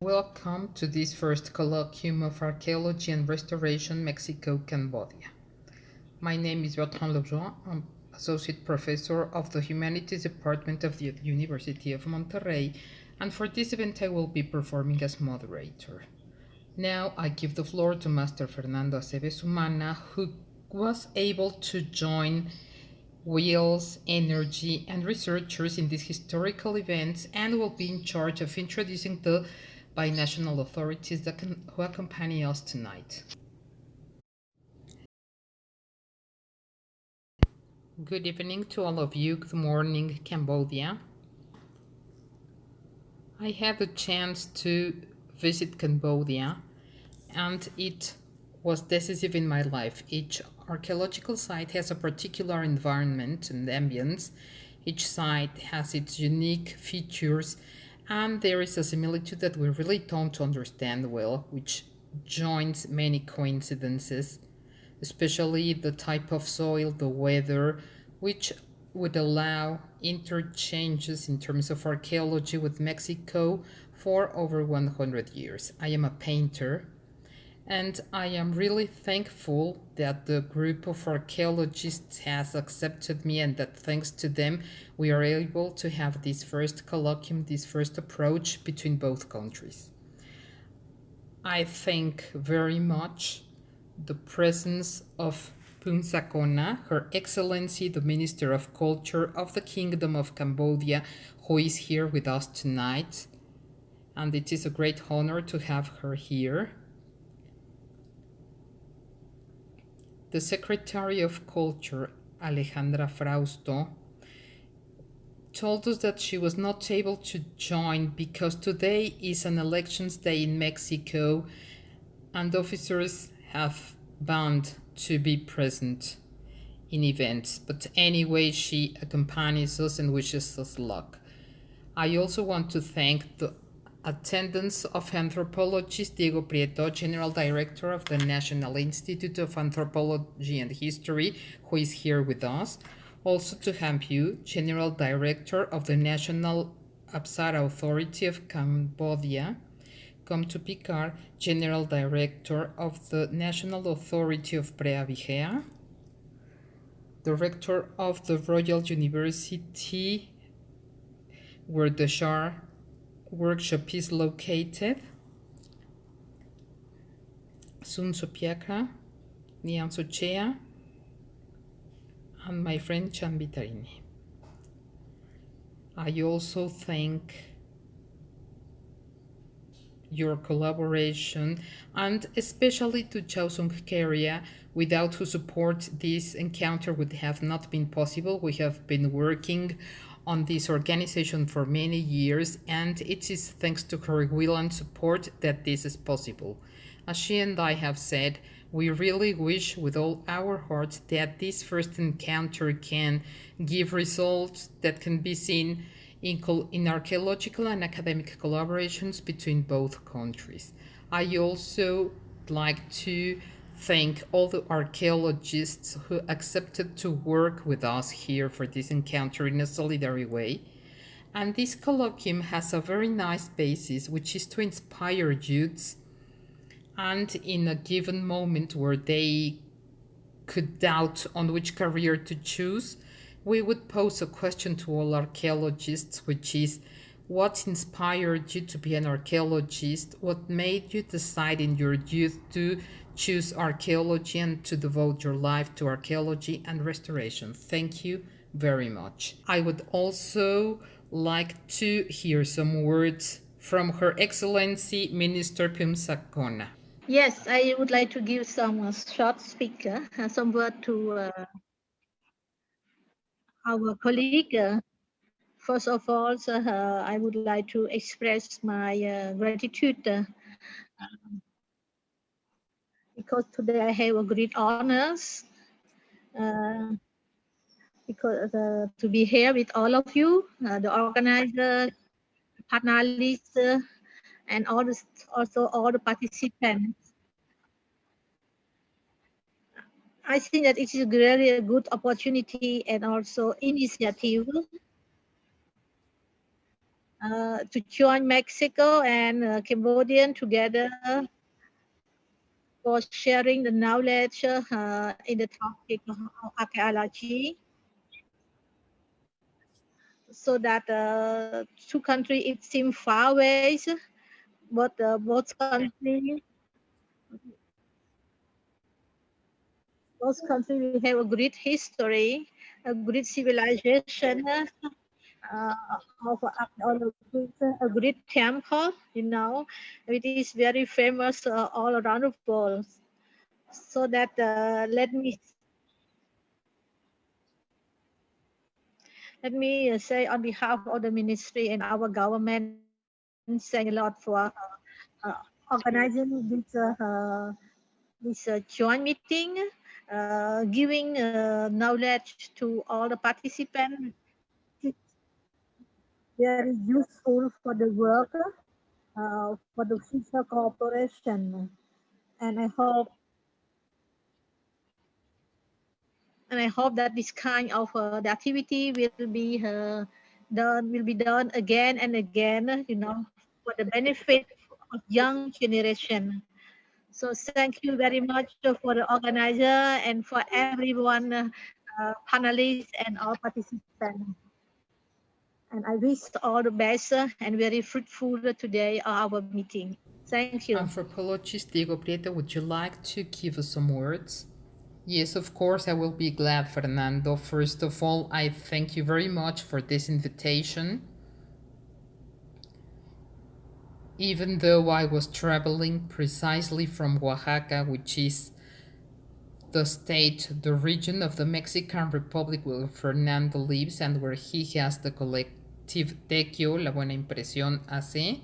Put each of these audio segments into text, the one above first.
Welcome to this first colloquium of Archaeology and Restoration, Mexico-Cambodia. My name is Bertrand Lejean. I'm Associate Professor of the Humanities Department of the University of Monterrey, and for this event I will be performing as moderator. Now I give the floor to Master Fernando Aceves Humana, who was able to join Wheels, Energy, and researchers in these historical events and will be in charge of introducing the binational authorities who accompany us tonight. Good evening to all of you. Good morning, Cambodia. I had the chance to visit Cambodia and it was decisive in my life. Each archaeological site has a particular environment and ambience. Each site has its unique features, and there is a similitude that we really don't understand well, which joins many coincidences, especially the type of soil, the weather, which would allow interchanges in terms of archaeology with Mexico for over 100 years. I am a painter, and I am really thankful that the group of archaeologists has accepted me and that thanks to them we are able to have this first colloquium, this first approach between both countries. I thank very much the presence of Pumsakona, Her Excellency the Minister of Culture of the Kingdom of Cambodia, who is here with us tonight, and it is a great honor to have her here. The Secretary of Culture, Alejandra Frausto, told us that she was not able to join because today is an elections day in Mexico and officers have banned to be present in events. But anyway, she accompanies us and wishes us luck. I also want to thank the attendance of anthropologist Diego Prieto, General Director of the National Institute of Anthropology and History, who is here with us. Also to Hampu, General Director of the National Apsara Authority of Cambodia. Come to Picard, General Director of the National Authority of Preavigea. Director of the Royal University, where the Shar workshop is located. Sun Sopiaka, Nian Sochea, and my friend Chan Vitarini. I also thank your collaboration and especially to Chao Sung Keria, without whose support this encounter would have not been possible. We have been working on this organization for many years, and it is thanks to her will and support that this is possible. As she and I have said, we really wish with all our hearts that this first encounter can give results that can be seen in archaeological and academic collaborations between both countries. I also like to thank all the archaeologists who accepted to work with us here for this encounter in a solidary way. And this colloquium has a very nice basis, which is to inspire youths, and in a given moment where they could doubt on which career to choose, we would pose a question to all archaeologists, which is, what inspired you to be an archaeologist? What made you decide in your youth to choose archaeology and to devote your life to archaeology and restoration? Thank you very much. I would also like to hear some words from Her Excellency Minister Pumsakona. Yes, I would like to give some short speaker, some word to our colleague. First of all, I would like to express my gratitude because today I have a great honors because to be here with all of you, the organizers, panelists, and also all the participants. I think that it is really a good opportunity and also initiative to join Mexico and Cambodian together for sharing the knowledge in the topic of archaeology, so that two countries, it seems far away, but both countries will have a great history, a great civilization, of archaeology, a great temple, it is very famous all around the world. So that let me say on behalf of the ministry and our government, thank a lot for organizing this joint meeting, giving knowledge to all the participants. It's very useful for the work, for the future cooperation, and I hope that this kind of the activity will be done again and again, for the benefit of young generation. So thank you very much for the organizer and for everyone, panelists and all participants. And I wish all the best and very fruitful today our meeting. Thank you. Anthropologist Diego Prieto, would you like to give us some words? Yes, of course, I will be glad, Fernando. First of all, I thank you very much for this invitation. Even though I was traveling precisely from Oaxaca, which is the region of the Mexican Republic where Fernando lives and where he has the collective Tequio, La Buena Impresión AC,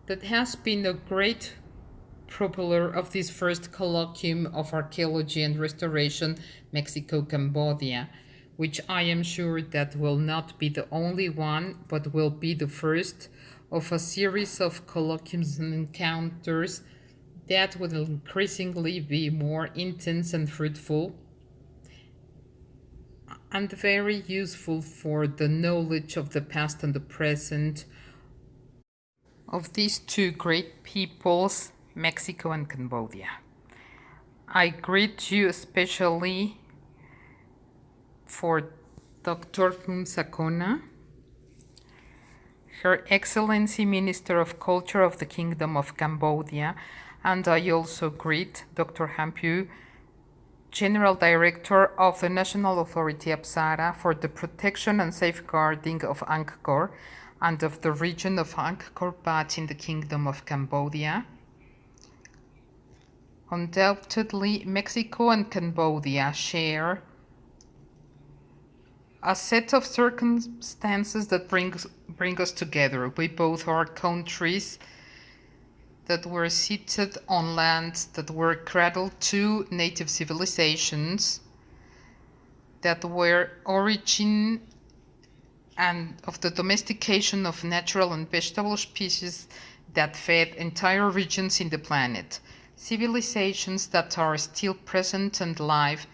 that has been a great propeller of this first colloquium of Archaeology and Restoration, Mexico-Cambodia, which I am sure that will not be the only one, but will be the first of a series of colloquiums and encounters that will increasingly be more intense and fruitful, and very useful for the knowledge of the past and the present of these two great peoples, Mexico and Cambodia. I greet you especially for Dr. Sakona, Her Excellency Minister of Culture of the Kingdom of Cambodia, and I also greet Dr. Hampu, General Director of the National Authority Apsara for the protection and safeguarding of Angkor and of the region of Angkor Wat in the Kingdom of Cambodia. Undoubtedly, Mexico and Cambodia share a set of circumstances that bring us together. We both are countries that were seated on lands that were cradled to native civilizations, that were origin and of the domestication of natural and vegetable species that fed entire regions in the planet. Civilizations that are still present and alive,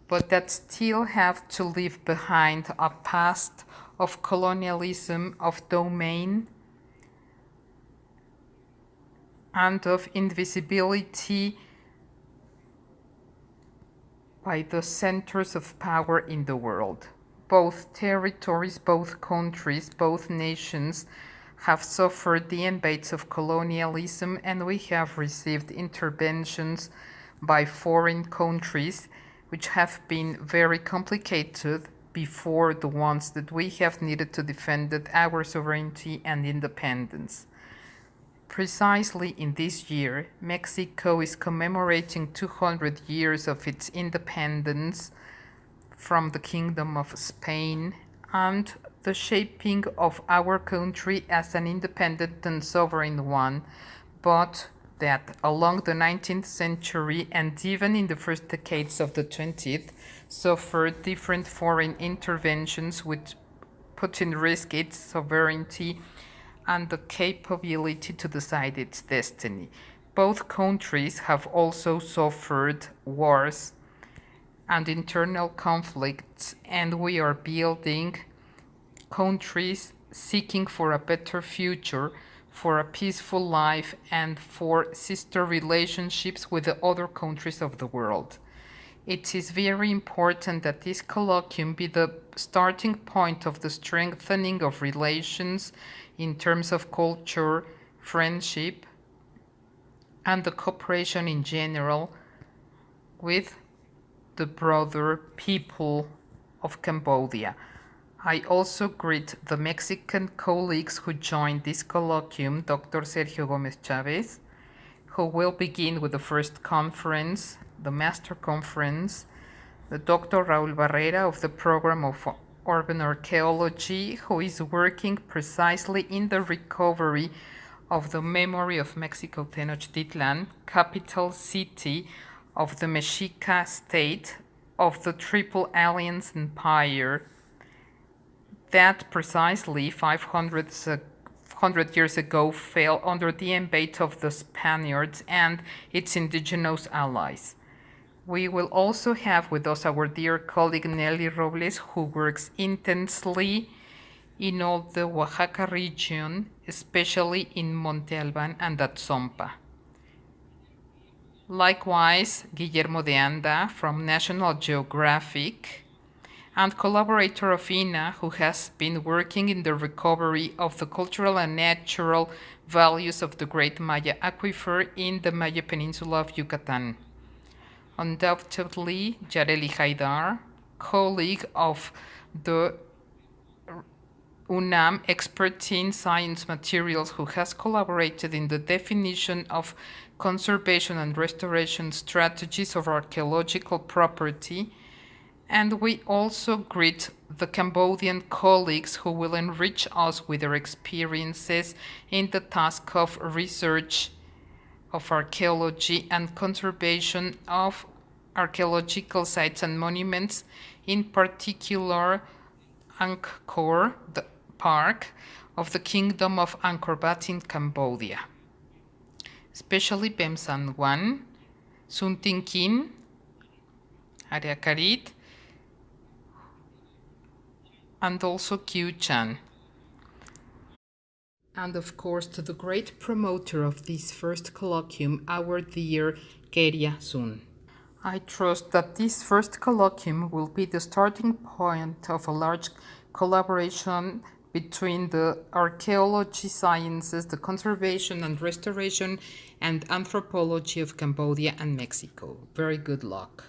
but that still have to leave behind a past of colonialism, of domain, and of invisibility by the centers of power in the world. Both territories, both countries, both nations have suffered the invades of colonialism, and we have received interventions by foreign countries which have been very complicated before the ones that we have needed to defend our sovereignty and independence. Precisely in this year, Mexico is commemorating 200 years of its independence from the Kingdom of Spain and the shaping of our country as an independent and sovereign one, but that along the 19th century and even in the first decades of the 20th suffered different foreign interventions which put in risk its sovereignty and the capability to decide its destiny. Both countries have also suffered wars and internal conflicts, and we are building countries seeking for a better future, for a peaceful life, and for sister relationships with the other countries of the world. It is very important that this colloquium be the starting point of the strengthening of relations in terms of culture, friendship, and the cooperation in general with the broader people of Cambodia. I also greet the Mexican colleagues who joined this colloquium, Dr. Sergio Gómez Chávez, who will begin with the first conference, the Master Conference, the Dr. Raúl Barrera of the Program of Urban Archaeology, who is working precisely in the recovery of the memory of Mexico Tenochtitlan, capital city of the Mexica state of the Triple Alliance Empire, that precisely 500 years ago fell under the embate of the Spaniards and its indigenous allies. We will also have with us our dear colleague Nelly Robles, who works intensely in all the Oaxaca region, especially in Monte Albán and Atzompa. Likewise, Guillermo de Anda from National Geographic and collaborator of INA, who has been working in the recovery of the cultural and natural values of the Great Maya Aquifer in the Maya Peninsula of Yucatan. Undoubtedly, Yareli Haidar, colleague of the UNAM expert in science materials, who has collaborated in the definition of conservation and restoration strategies of archaeological property. And we also greet the Cambodian colleagues who will enrich us with their experiences in the task of research of archaeology and conservation of archaeological sites and monuments, in particular Angkor, the park of the Kingdom of Angkor Wat in Cambodia, especially Pem San Juan, Sun Tin Kin, Ariacarit, and also Kiu Chan. And of course, to the great promoter of this first colloquium, our dear Keria Sun. I trust that this first colloquium will be the starting point of a large collaboration between the archaeology sciences, the conservation and restoration, and anthropology of Cambodia and Mexico. Very good luck.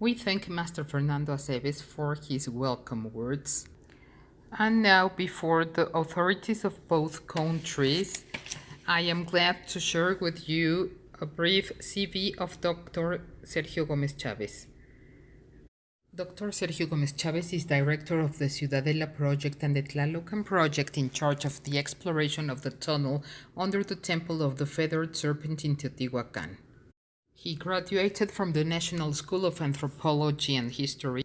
We thank Master Fernando Aceves for his welcome words. And now, before the authorities of both countries, I am glad to share with you a brief CV of Dr. Sergio Gómez Chávez. Dr. Sergio Gómez Chávez is director of the Ciudadela project and the Tlalocan project, in charge of the exploration of the tunnel under the temple of the Feathered Serpent in Teotihuacan. He graduated from the National School of Anthropology and History.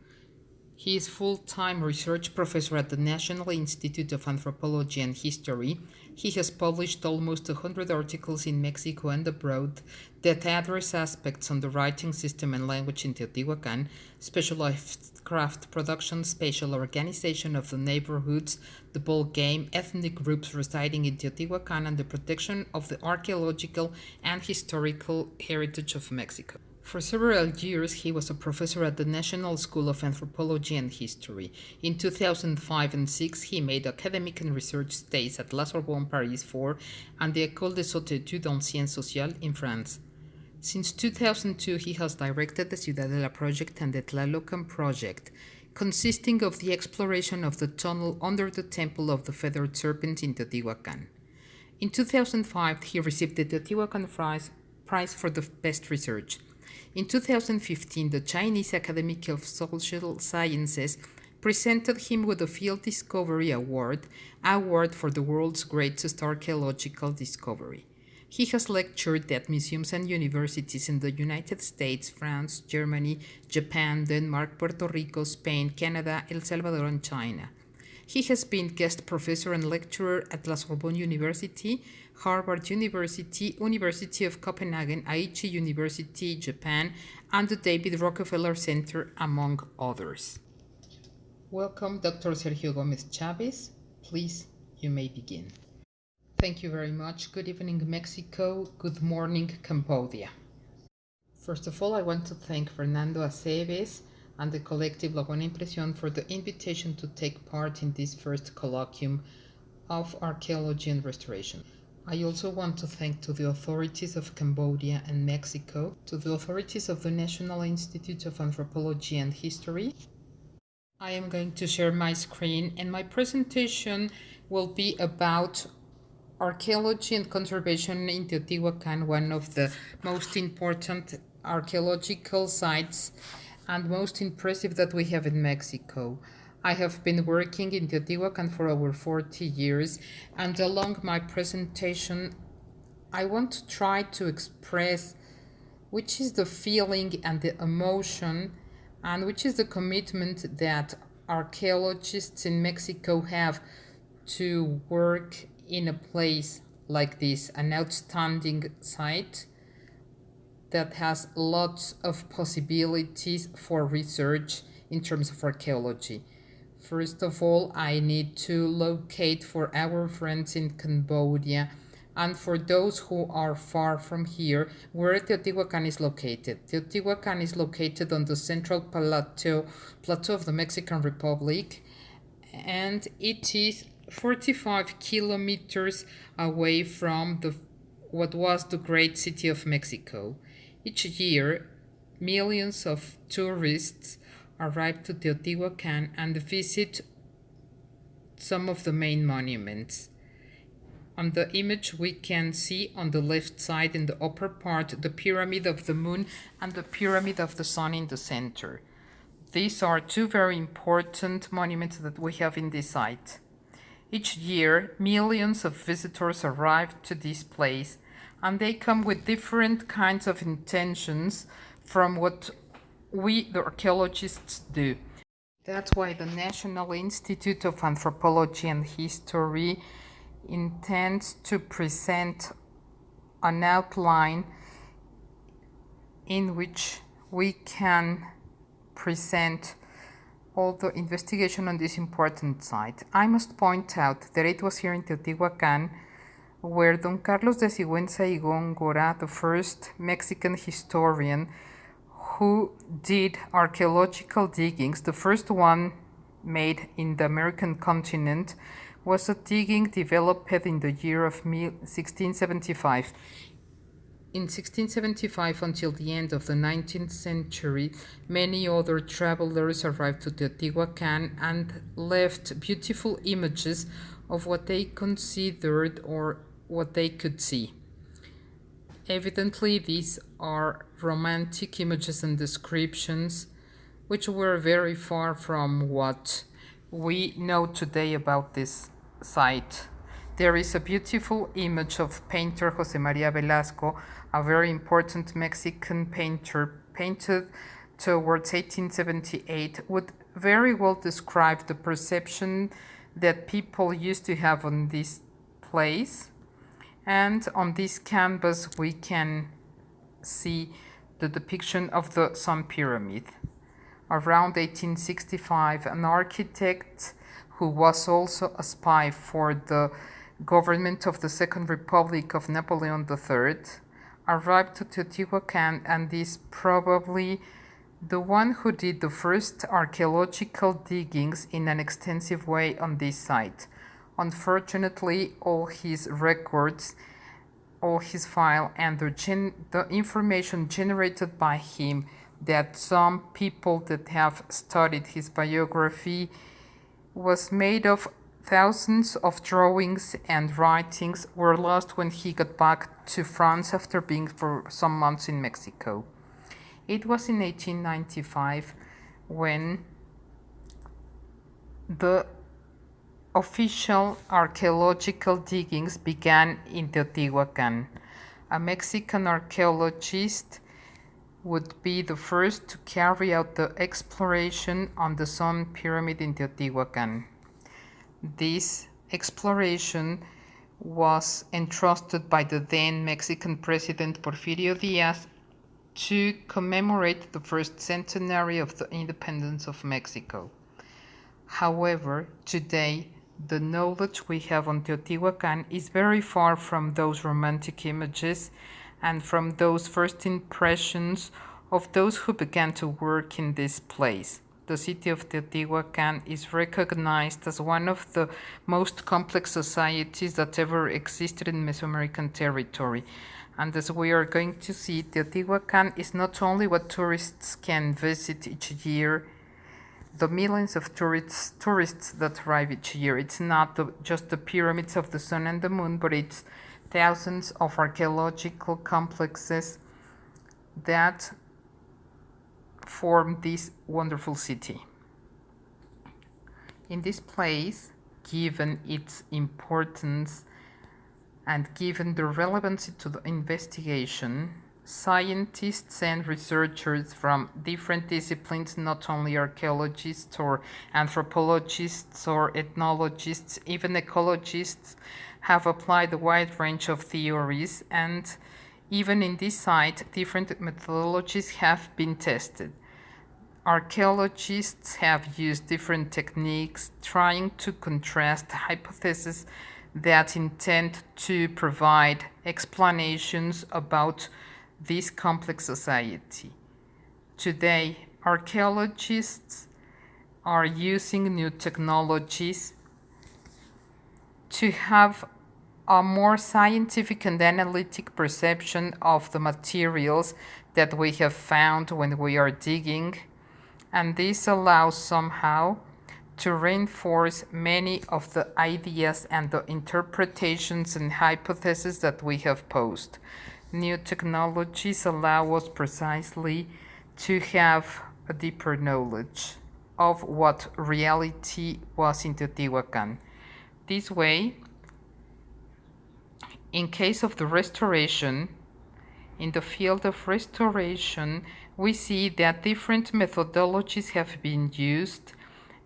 He is full-time research professor at the National Institute of Anthropology and History. He has published almost 100 articles in Mexico and abroad that address aspects on the writing system and language in Teotihuacan, specialized craft production, spatial organization of the neighborhoods, the ball game, ethnic groups residing in Teotihuacan, and the protection of the archaeological and historical heritage of Mexico. For several years, he was a professor at the National School of Anthropology and History. In 2005 and 6, he made academic and research stays at La Sorbonne, Paris 4, and the École des Hautes Études en Sciences Sociales in France. Since 2002, he has directed the Ciudadela project and the Tlalocan project, consisting of the exploration of the tunnel under the Temple of the Feathered Serpent in Teotihuacan. In 2005, he received the Teotihuacan Prize for the Best Research. In 2015, the Chinese Academy of Social Sciences presented him with the Field Discovery Award for the world's greatest archaeological discovery. He has lectured at museums and universities in the United States, France, Germany, Japan, Denmark, Puerto Rico, Spain, Canada, El Salvador, and China. He has been guest professor and lecturer at La Sorbonne University, Harvard University, University of Copenhagen, Aichi University, Japan, and the David Rockefeller Center, among others. Welcome, Dr. Sergio Gómez Chávez. Please, you may begin. Thank you very much. Good evening, Mexico. Good morning, Cambodia. First of all, I want to thank Fernando Aceves and the collective La Buena Impresión for the invitation to take part in this first colloquium of Archaeology and Restoration. I also want to thank to the authorities of Cambodia and Mexico, to the authorities of the National Institute of Anthropology and History. I am going to share my screen, and my presentation will be about archaeology and conservation in Teotihuacan, one of the most important archaeological sites and most impressive that we have in Mexico. I have been working in Teotihuacan for over 40 years, and along my presentation, I want to try to express which is the feeling and the emotion and which is the commitment that archaeologists in Mexico have to work in a place like this, an outstanding site that has lots of possibilities for research in terms of archaeology. First of all, I need to locate for our friends in Cambodia and for those who are far from here, where Teotihuacan is located. Teotihuacan is located on the central plateau of the Mexican Republic, and it is 45 kilometers away from what was the great city of Mexico. Each year, millions of tourists arrive to Teotihuacan and visit some of the main monuments. On the image, we can see on the left side in the upper part the Pyramid of the Moon and the Pyramid of the Sun in the center. These are two very important monuments that we have in this site. Each year, millions of visitors arrive to this place, and they come with different kinds of intentions from what we, the archaeologists, do. That's why the National Institute of Anthropology and History intends to present an outline in which we can present all the investigation on this important site. I must point out that it was here in Teotihuacan where Don Carlos de Sigüenza y Góngora, the first Mexican historian who did archaeological diggings, the first one made in the American continent, was a digging developed in the year of 1675. In 1675 until the end of the 19th century, many other travelers arrived to Teotihuacan and left beautiful images of what they considered or what they could see. Evidently, these are romantic images and descriptions which were very far from what we know today about this site. There is a beautiful image of painter José María Velasco, a very important Mexican painter, painted towards 1878 with very well describe the perception that people used to have on this place. And on this canvas, we can see the depiction of the Sun Pyramid. Around 1865, an architect who was also a spy for the government of the Second Republic of Napoleon III arrived to Teotihuacan and is probably the one who did the first archaeological diggings in an extensive way on this site. Unfortunately, all his records, all his file, and the information generated by him that some people that have studied his biography was made of thousands of drawings and writings were lost when he got back to France after being for some months in Mexico. It was in 1895 when the official archaeological diggings began in Teotihuacan. A Mexican archaeologist would be the first to carry out the exploration on the Sun Pyramid in Teotihuacan. This exploration was entrusted by the then Mexican President Porfirio Diaz to commemorate the first centenary of the independence of Mexico. However, today, the knowledge we have on Teotihuacan is very far from those romantic images and from those first impressions of those who began to work in this place. The city of Teotihuacan is recognized as one of the most complex societies that ever existed in Mesoamerican territory. And as we are going to see, Teotihuacan is not only what tourists can visit each year, the millions of tourists that arrive each year. It's not just the pyramids of the sun and the moon, but it's thousands of archaeological complexes that form this wonderful city. In this place, given its importance and given the relevancy to the investigation, scientists and researchers from different disciplines, not only archaeologists or anthropologists or ethnologists, even ecologists, have applied a wide range of theories, and even in this site, different methodologies have been tested. Archaeologists have used different techniques trying to contrast hypotheses that intend to provide explanations about this complex society. Today, archaeologists are using new technologies to have a more scientific and analytic perception of the materials that we have found when we are digging, and this allows somehow to reinforce many of the ideas and the interpretations and hypotheses that we have posed. New technologies allow us precisely to have a deeper knowledge of what reality was in Teotihuacan. This way, in case of the restoration, in the field of restoration, we see that different methodologies have been used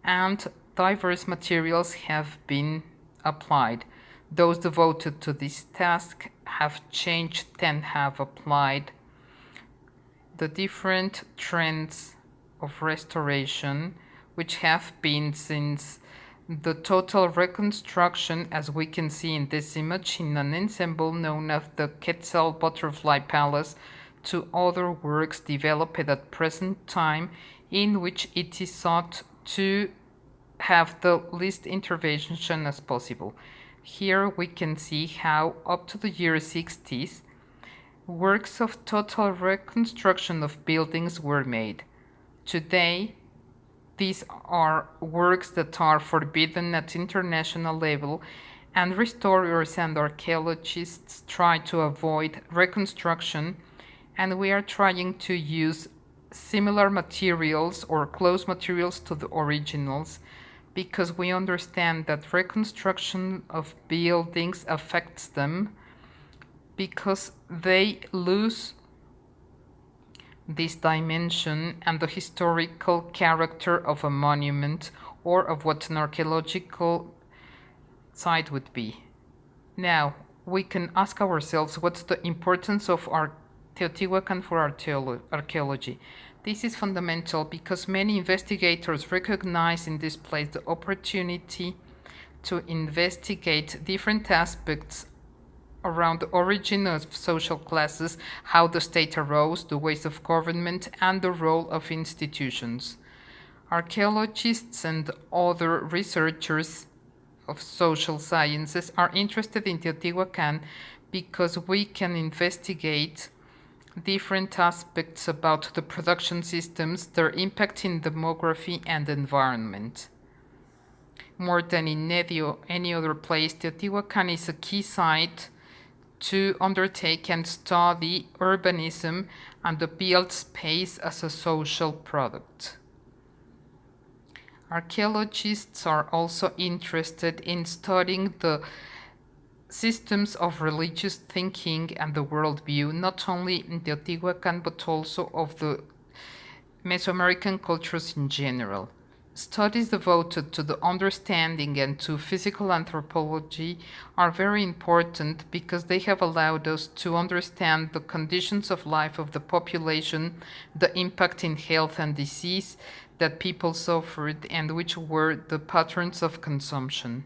and diverse materials have been applied. Those devoted to this task have changed and have applied the different trends of restoration, which have been since the total reconstruction, as we can see in this image, in an ensemble known as the Quetzal Butterfly Palace, to other works developed at present time, in which it is sought to have the least intervention as possible. Here we can see how up to the year 60s, works of total reconstruction of buildings were made. Today, these are works that are forbidden at international level, and restorers and archaeologists try to avoid reconstruction, and we are trying to use similar materials or close materials to the originals, because we understand that reconstruction of buildings affects them because they lose this dimension and the historical character of a monument or of what an archaeological site would be. Now, we can ask ourselves what's the importance of our Teotihuacan for archaeology. This is fundamental because many investigators recognize in this place the opportunity to investigate different aspects around the origin of social classes, how the state arose, the ways of government, and the role of institutions. Archaeologists and other researchers of social sciences are interested in Teotihuacan because we can investigate different aspects about the production systems, their impact in demography and environment. More than in any other place, Teotihuacan is a key site to undertake and study urbanism and the built space as a social product. Archaeologists are also interested in studying the systems of religious thinking and the worldview, not only in Teotihuacan but also of the Mesoamerican cultures in general. Studies devoted to the understanding and to physical anthropology are very important because they have allowed us to understand the conditions of life of the population, the impact in health and disease that people suffered, and which were the patterns of consumption.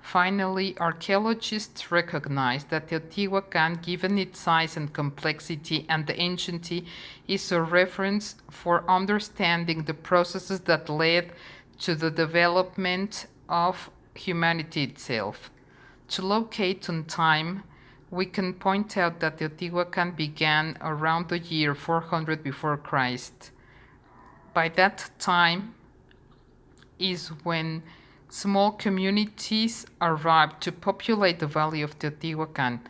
Finally, archaeologists recognize that Teotihuacan, given its size and complexity and anciency, is a reference for understanding the processes that led to the development of humanity itself. To locate on time, we can point out that Teotihuacan began around the year 400 before Christ. By that time is when small communities arrived to populate the valley of Teotihuacan.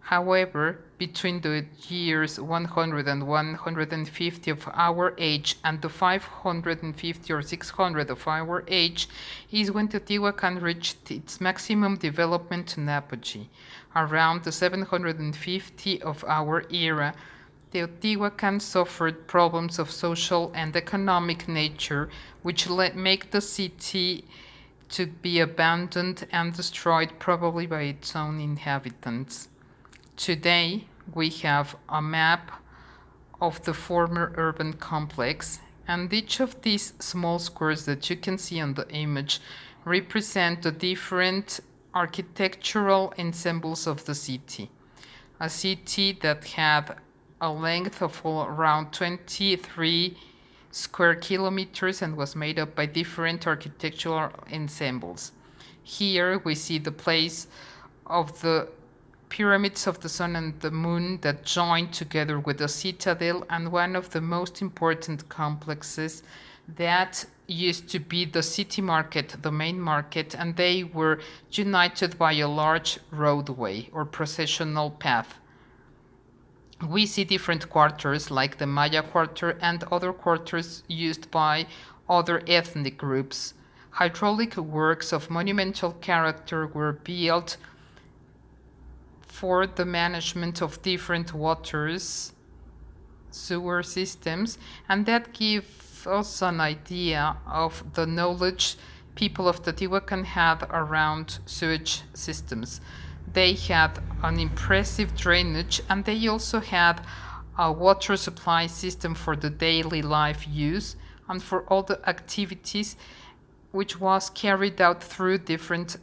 However, between the years 100 and 150 of our age and the 550 or 600 of our age is when Teotihuacan reached its maximum development and apogee. Around the 750 of our era, Teotihuacan suffered problems of social and economic nature, which make the city to be abandoned and destroyed probably by its own inhabitants. Today, we have a map of the former urban complex, and each of these small squares that you can see on the image represent the different architectural ensembles of the city. A city that had a length of around 23 square kilometers and was made up by different architectural ensembles. Here we see the place of the pyramids of the sun and the moon that join together with the citadel and one of the most important complexes that used to be the city market, the main market, and they were united by a large roadway or processional path. We see different quarters like the Maya quarter and other quarters used by other ethnic groups. Hydraulic works of monumental character were built for the management of different waters, sewer systems, and that gives us an idea of the knowledge people of Teotihuacan had around sewage systems. They had an impressive drainage and they also had a water supply system for the daily life use and for all the activities which was carried out through different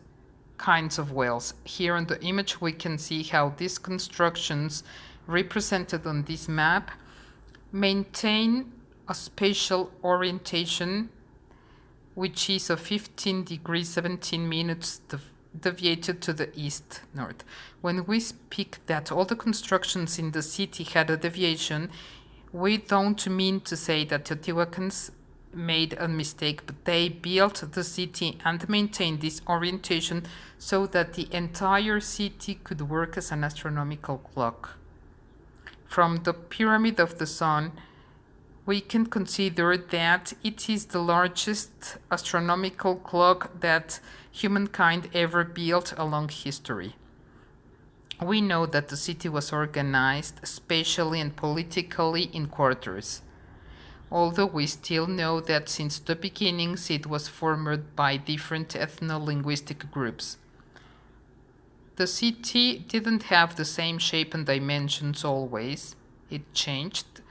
kinds of wells. Here in the image we can see how these constructions represented on this map maintain a spatial orientation which is a 15 degrees 17 minutes deviated to the east-north. When we speak that all the constructions in the city had a deviation, we don't mean to say that Teotihuacans made a mistake, but they built the city and maintained this orientation so that the entire city could work as an astronomical clock. From the Pyramid of the Sun, we can consider that it is the largest astronomical clock that humankind ever built along history. we know that the city was organized spatially and politically in quarters, although we still know that since the beginnings it was formed by different ethno-linguistic groups. The city didn't have the same shape and dimensions always. It changed.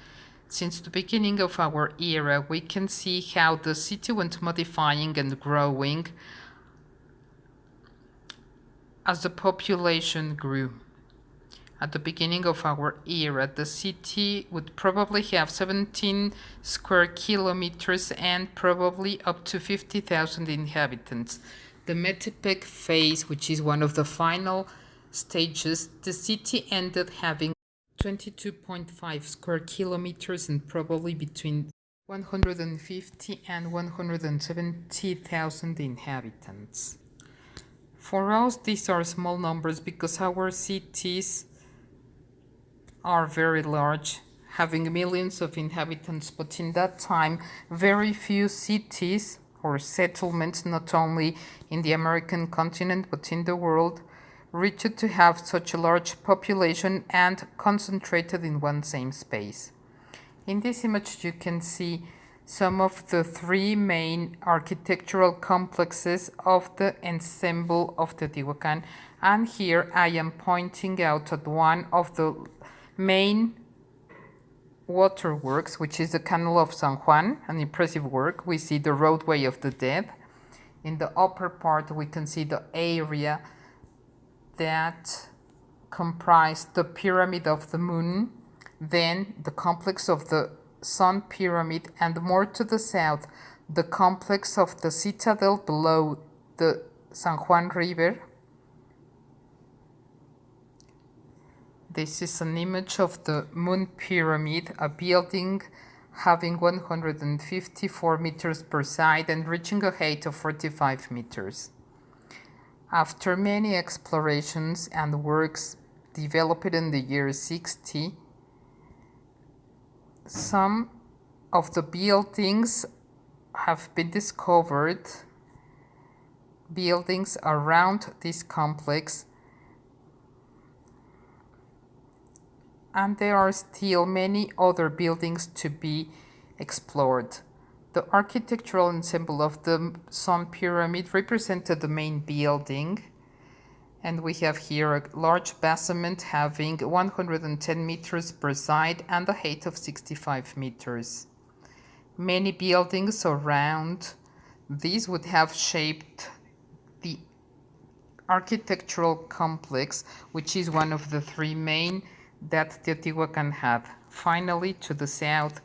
Since the beginning of our era, we can see how the city went modifying and growing as the population grew. At the beginning of our era, the city would probably have 17 square kilometers and probably up to 50,000 inhabitants. The Metepec phase, which is one of the final stages, the city ended having 22.5 square kilometers and probably between 150 and 170,000 inhabitants. For us, these are small numbers because our cities are very large, having millions of inhabitants, but in that time, very few cities or settlements, not only in the American continent but in the world, reached to have such a large population and concentrated in one same space. In this image, you can see some of the three main architectural complexes of the ensemble of Teotihuacan, and here I am pointing out at one of the main waterworks, which is the Canal of San Juan, an impressive work. We see the roadway of the dead. In the upper part, we can see the area that comprised the Pyramid of the Moon, then the complex of the Sun Pyramid, and more to the south, the complex of the citadel below the San Juan River. This is an image of the Moon Pyramid, a building having 154 meters per side and reaching a height of 45 meters. After many explorations and works developed in the year 60, some of the buildings have been discovered, buildings around this complex, and there are still many other buildings to be explored. The architectural ensemble of the Sun Pyramid represented the main building, and we have here a large basement having 110 meters per side and a height of 65 meters. Many buildings around these would have shaped the architectural complex, which is one of the three main that Teotihuacan had. Finally, to the south,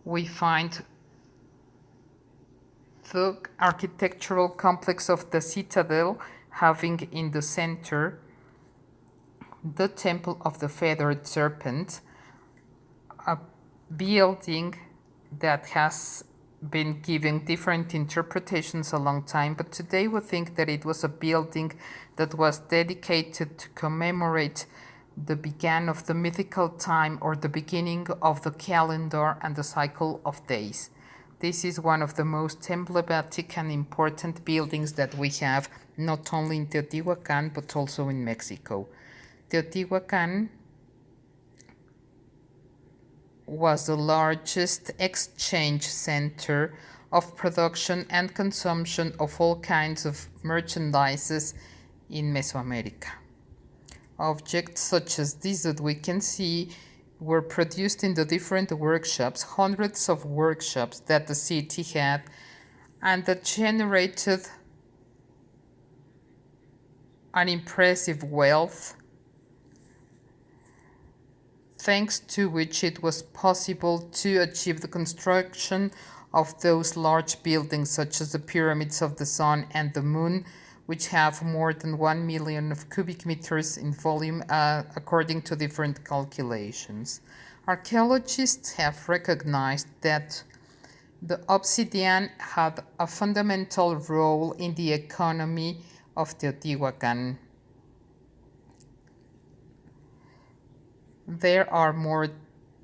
we find the architectural complex of the citadel, having in the center the temple of the Feathered Serpent, a building that has been given different interpretations a long time, but today we think that it was a building that was dedicated to commemorate the beginning of the mythical time or the beginning of the calendar and the cycle of days. This is one of the most emblematic and important buildings that we have, not only in Teotihuacan, but also in Mexico. Teotihuacan was the largest exchange center of production and consumption of all kinds of merchandises in Mesoamerica. Objects such as these that we can see were produced in the different workshops, hundreds of workshops that the city had, and that generated an impressive wealth, thanks to which it was possible to achieve the construction of those large buildings such as the pyramids of the Sun and the Moon, which have more than 1 million of cubic meters in volume according to different calculations. Archaeologists have recognized that the obsidian had a fundamental role in the economy of Teotihuacan. There are more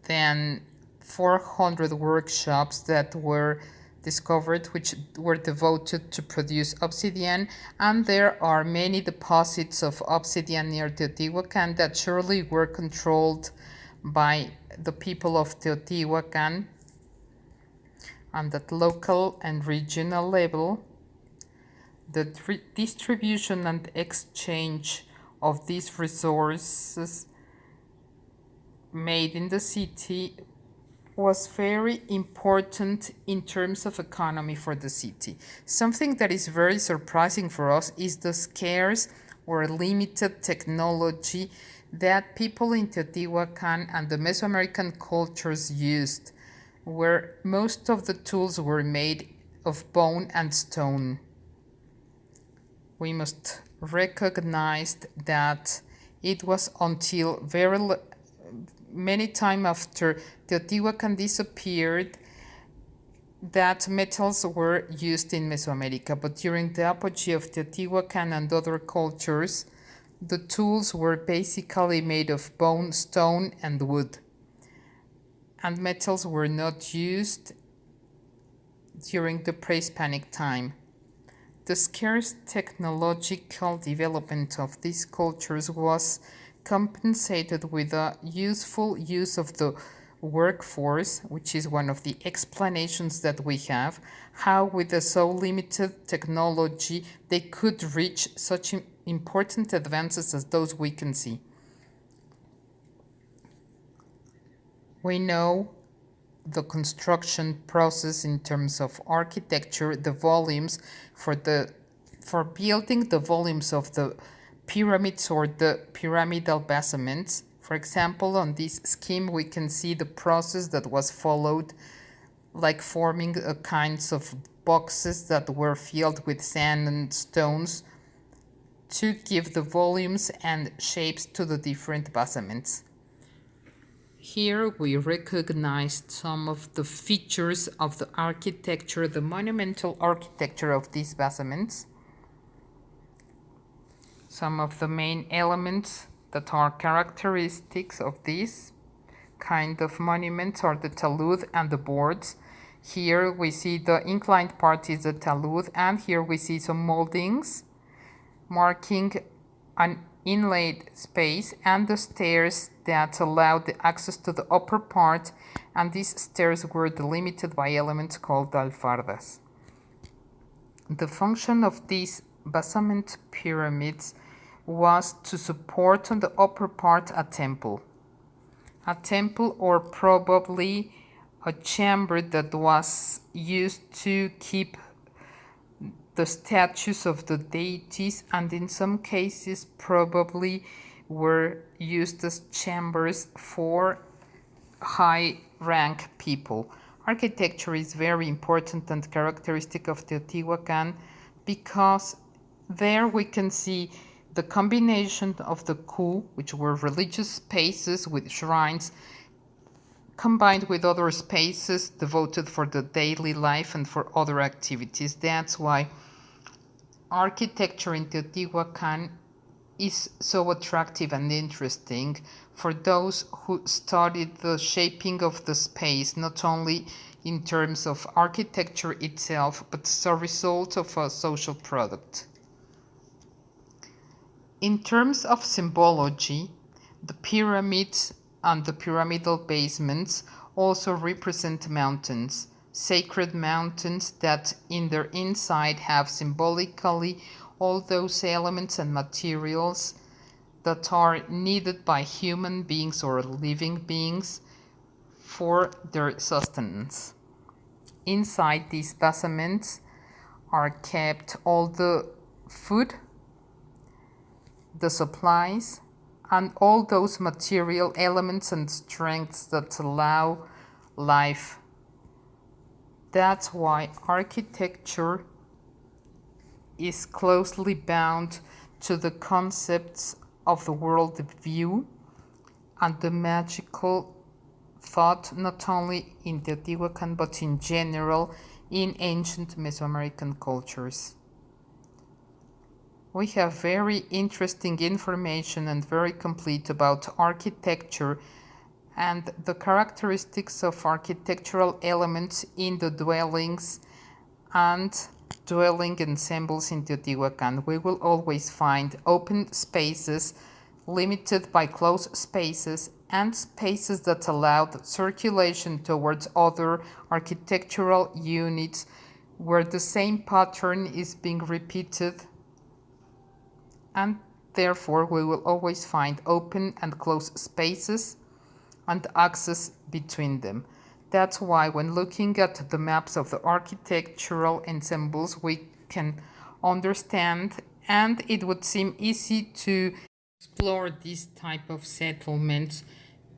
than 400 workshops that were discovered, which were devoted to produce obsidian, and there are many deposits of obsidian near Teotihuacan that surely were controlled by the people of Teotihuacan and at local and regional level. The distribution and exchange of these resources made in the city was very important in terms of economy for the city. Something that is very surprising for us is the scarce or limited technology that people in Teotihuacan and the Mesoamerican cultures used, where most of the tools were made of bone and stone. We must recognize that it was until very many time after Teotihuacan disappeared that metals were used in Mesoamerica, but during the apogee of Teotihuacan and other cultures, the tools were basically made of bone, stone, and wood, and metals were not used during the pre-Hispanic time. The scarce technological development of these cultures was compensated with a useful use of the workforce, which is one of the explanations that we have, how with a so limited technology they could reach such important advances as those we can see. We know the construction process in terms of architecture, the volumes for building the volumes of the pyramids or the pyramidal basements. For example, on this scheme we can see the process that was followed, like forming kinds of boxes that were filled with sand and stones to give the volumes and shapes to the different basements. Here we recognized some of the features of the architecture, the monumental architecture of these basements. Some of the main elements that are characteristics of this kind of monuments are the talud and the boards. Here we see the inclined part is the talud, and here we see some moldings marking an inlaid space and the stairs that allowed the access to the upper part, and these stairs were delimited by elements called alfardas. The function of these basement pyramids was to support on the upper part a temple or probably a chamber that was used to keep the statues of the deities, and in some cases probably were used as chambers for high rank people. Architecture is very important and characteristic of Teotihuacan because there we can see the combination of the ku, which were religious spaces with shrines, combined with other spaces devoted for the daily life and for other activities. That's why architecture in Teotihuacan is so attractive and interesting for those who studied the shaping of the space, not only in terms of architecture itself, but as a result of a social product. In terms of symbology, the pyramids and the pyramidal basements also represent mountains, sacred mountains that in their inside have symbolically all those elements and materials that are needed by human beings or living beings for their sustenance. Inside these basements are kept all the food, the supplies, and all those material elements and strengths that allow life. That's why architecture is closely bound to the concepts of the world view and the magical thought, not only in Teotihuacan but in general in ancient Mesoamerican cultures. We have very interesting information and very complete about architecture and the characteristics of architectural elements in the dwellings and dwelling ensembles in Teotihuacan, we will always find open spaces limited by closed spaces and spaces that allowed circulation towards other architectural units where the same pattern is being repeated, and therefore we will always find open and closed spaces and access between them. That's why when looking at the maps of the architectural ensembles, we can understand, and it would seem easy to explore this type of settlements,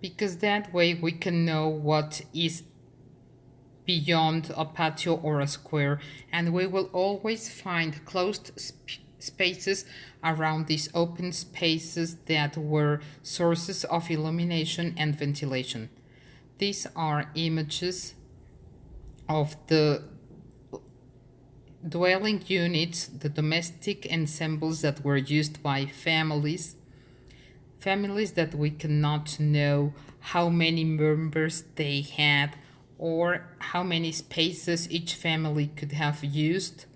because that way we can know what is beyond a patio or a square, and we will always find closed spaces around these open spaces that were sources of illumination and ventilation. These are images of the dwelling units, the domestic ensembles that were used by families that we cannot know how many members they had or how many spaces each family could have used,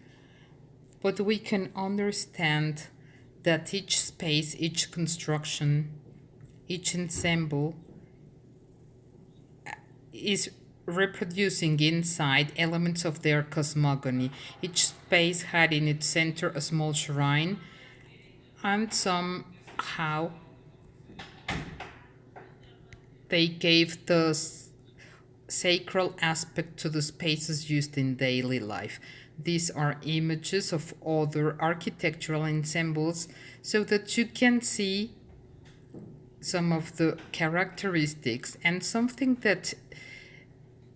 but we can understand that each space, each construction, each ensemble is reproducing inside elements of their cosmogony. Each space had in its center a small shrine, and somehow they gave the sacral aspect to the spaces used in daily life. These are images of other architectural ensembles so that you can see some of the characteristics, and something that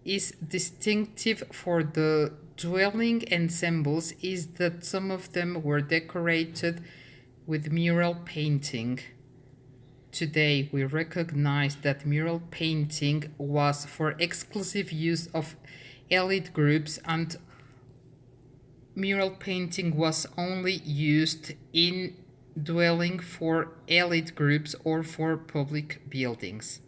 is distinctive for the dwelling ensembles is that some of them were decorated with mural painting. Today, we recognize that mural painting was for exclusive use of elite groups, and mural painting was only used in dwelling for elite groups or for public buildings.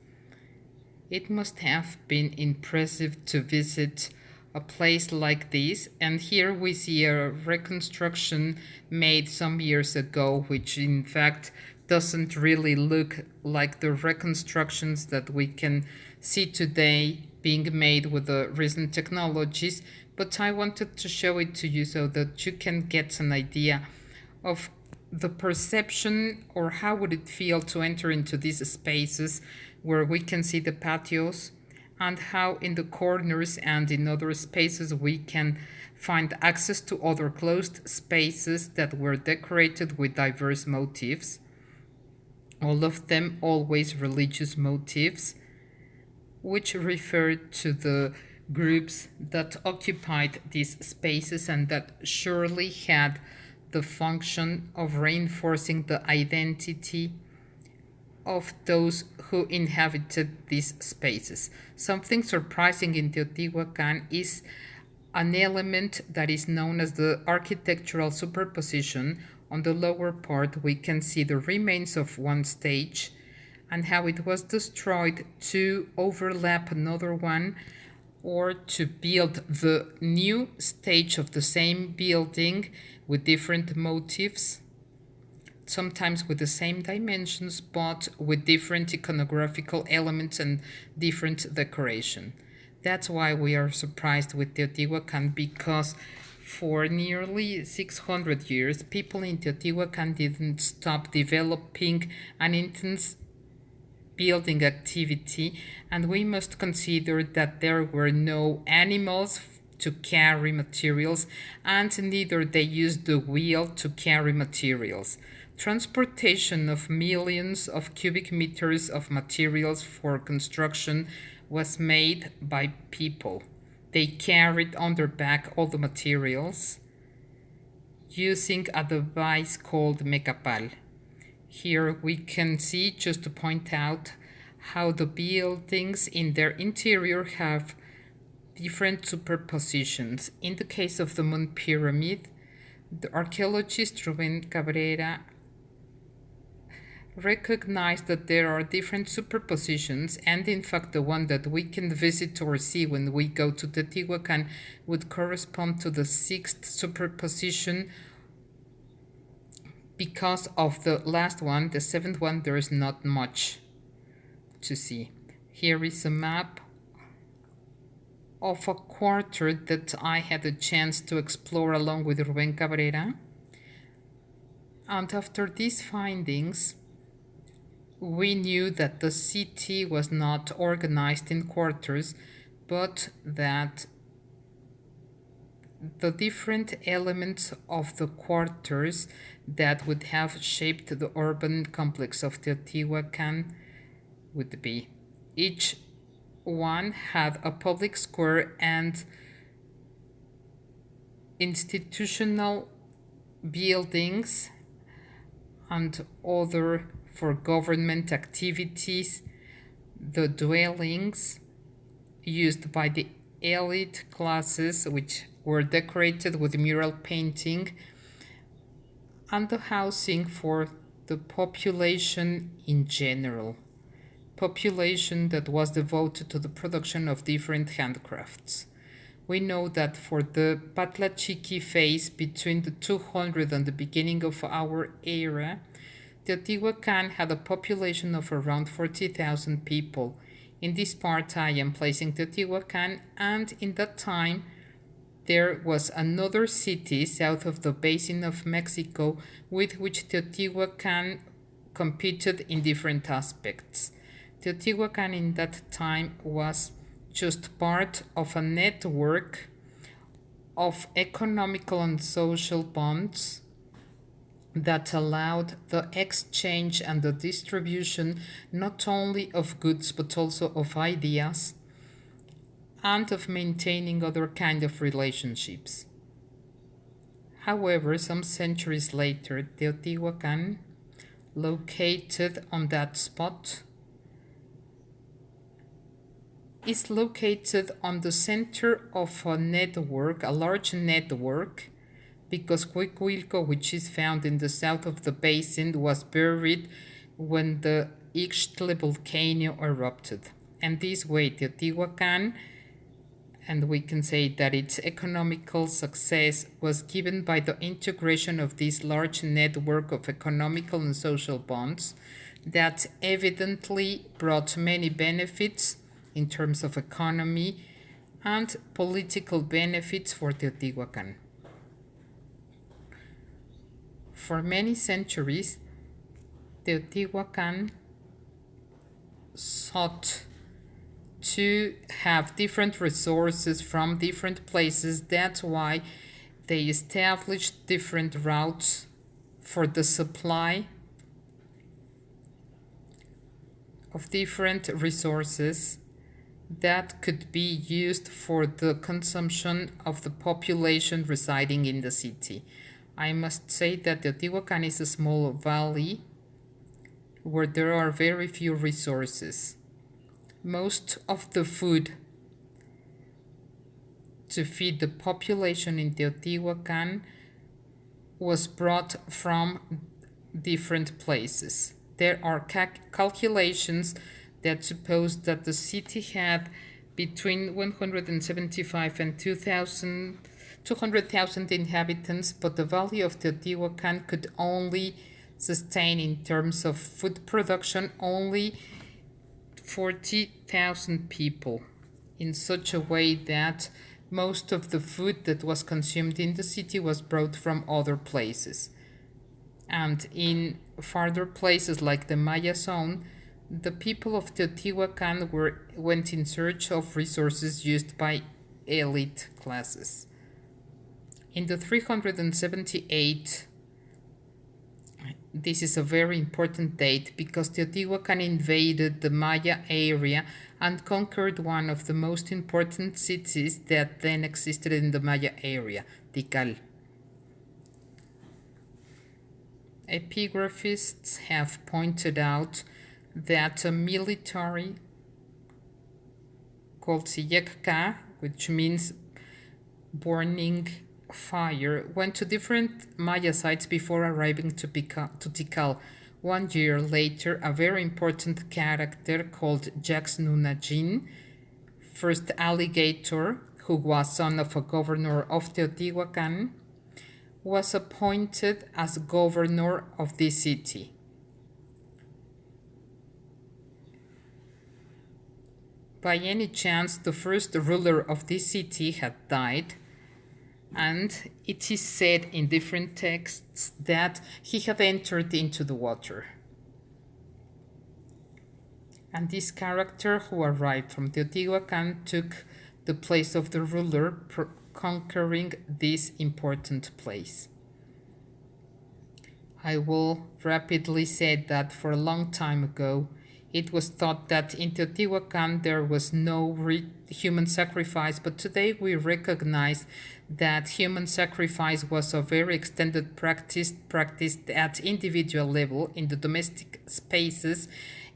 It must have been impressive to visit a place like this, and here we see a reconstruction made some years ago, which in fact doesn't really look like the reconstructions that we can see today being made with the recent technologies, but I wanted to show it to you so that you can get an idea of the perception, or how would it feel to enter into these spaces where we can see the patios, and how in the corners and in other spaces we can find access to other closed spaces that were decorated with diverse motifs, all of them always religious motifs, which referred to the groups that occupied these spaces and that surely had the function of reinforcing the identity of those who inhabited these spaces. Something surprising in Teotihuacan is an element that is known as the architectural superposition. On the lower part, we can see the remains of one stage and how it was destroyed to overlap another one, or to build the new stage of the same building with different motifs, sometimes with the same dimensions, but with different iconographical elements and different decoration. That's why we are surprised with Teotihuacan, because for nearly 600 years, people in Teotihuacan didn't stop developing an intense building activity, and we must consider that there were no animals to carry materials, and neither they used the wheel to carry materials. Transportation of millions of cubic meters of materials for construction was made by people. They carried on their back all the materials using a device called mecapal. Here we can see, just to point out, how the buildings in their interior have different superpositions. In the case of the Moon Pyramid, the archaeologist Rubén Cabrera recognize that there are different superpositions, and in fact the one that we can visit or see when we go to Teotihuacan would correspond to the sixth superposition. Because of the last one, the seventh one, there is not much to see. Here is a map of a quarter that I had a chance to explore along with Rubén Cabrera. And after these findings, we knew that the city was not organized in quarters, but that the different elements of the quarters that would have shaped the urban complex of Teotihuacan would be: each one had a public square and institutional buildings and other for government activities, the dwellings used by the elite classes, which were decorated with mural painting, and the housing for the population in general. Population that was devoted to the production of different handcrafts. We know that for the Patlachiqui phase between the 200 and the beginning of our era, Teotihuacan had a population of around 40,000 people. In this part I am placing Teotihuacan, and in that time there was another city south of the basin of Mexico with which Teotihuacan competed in different aspects. Teotihuacan in that time was just part of a network of economical and social bonds that allowed the exchange and the distribution not only of goods but also of ideas and of maintaining other kind of relationships. However, some centuries later, Teotihuacan, located on that spot, is located on the center of a network, a large network, because Cuicuilco, which is found in the south of the basin, was buried when the Ixtle volcano erupted. And this way, Teotihuacan, and we can say that its economical success was given by the integration of this large network of economical and social bonds that evidently brought many benefits in terms of economy and political benefits for Teotihuacan. For many centuries, Teotihuacan sought to have different resources from different places. That's why they established different routes for the supply of different resources that could be used for the consumption of the population residing in the city. I must say that Teotihuacan is a small valley where there are very few resources. Most of the food to feed the population in Teotihuacan was brought from different places. There are calculations that suppose that the city had between 175 and 200,000 inhabitants, but the valley of Teotihuacan could only sustain in terms of food production only 40,000 people, in such a way that most of the food that was consumed in the city was brought from other places. And in farther places like the Maya zone, the people of Teotihuacan went in search of resources used by elite classes. In the 378, this is a very important date because Teotihuacan invaded the Maya area and conquered one of the most important cities that then existed in the Maya area, Tikal. Epigraphists have pointed out that a military called Siyekka, which means burning fire, went to different Maya sites before arriving to Tikal, 1 year later, a very important character called Jacques Nunajin, first alligator, who was son of a governor of Teotihuacan, was appointed as governor of this city. By any chance, the first ruler of this city had died, and it is said in different texts that he had entered into the water. And this character who arrived from Teotihuacan took the place of the ruler, conquering this important place. I will rapidly say that for a long time ago, it was thought that in Teotihuacan there was no human sacrifice, but today we recognize that human sacrifice was a very extended practice practiced at individual level in the domestic spaces,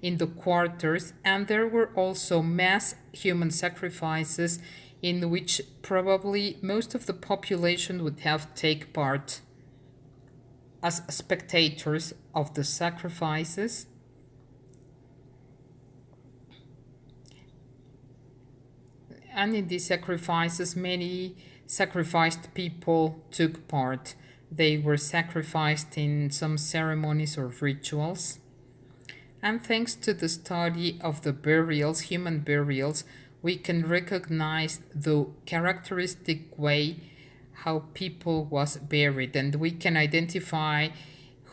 in the quarters, and there were also mass human sacrifices in which probably most of the population would have taken part as spectators of the sacrifices. And in these sacrifices, many sacrificed people took part. They were sacrificed in some ceremonies or rituals. And thanks to the study of the burials, human burials, we can recognize the characteristic way how people was buried, and we can identify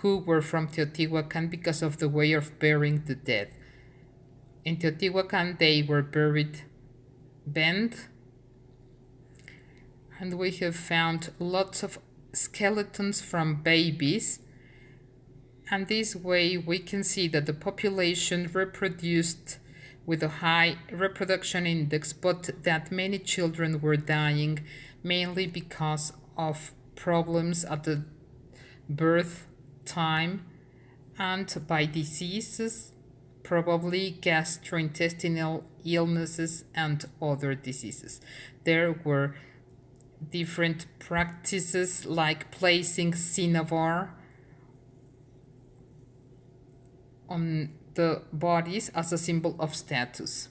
who were from Teotihuacan because of the way of burying the dead. In Teotihuacan, they were buried bent, and we have found lots of skeletons from babies, and this way we can see that the population reproduced with a high reproduction index, but that many children were dying mainly because of problems at the birth time and by diseases, probably gastrointestinal illnesses and other diseases. There were different practices like placing cinnabar on the bodies as a symbol of status.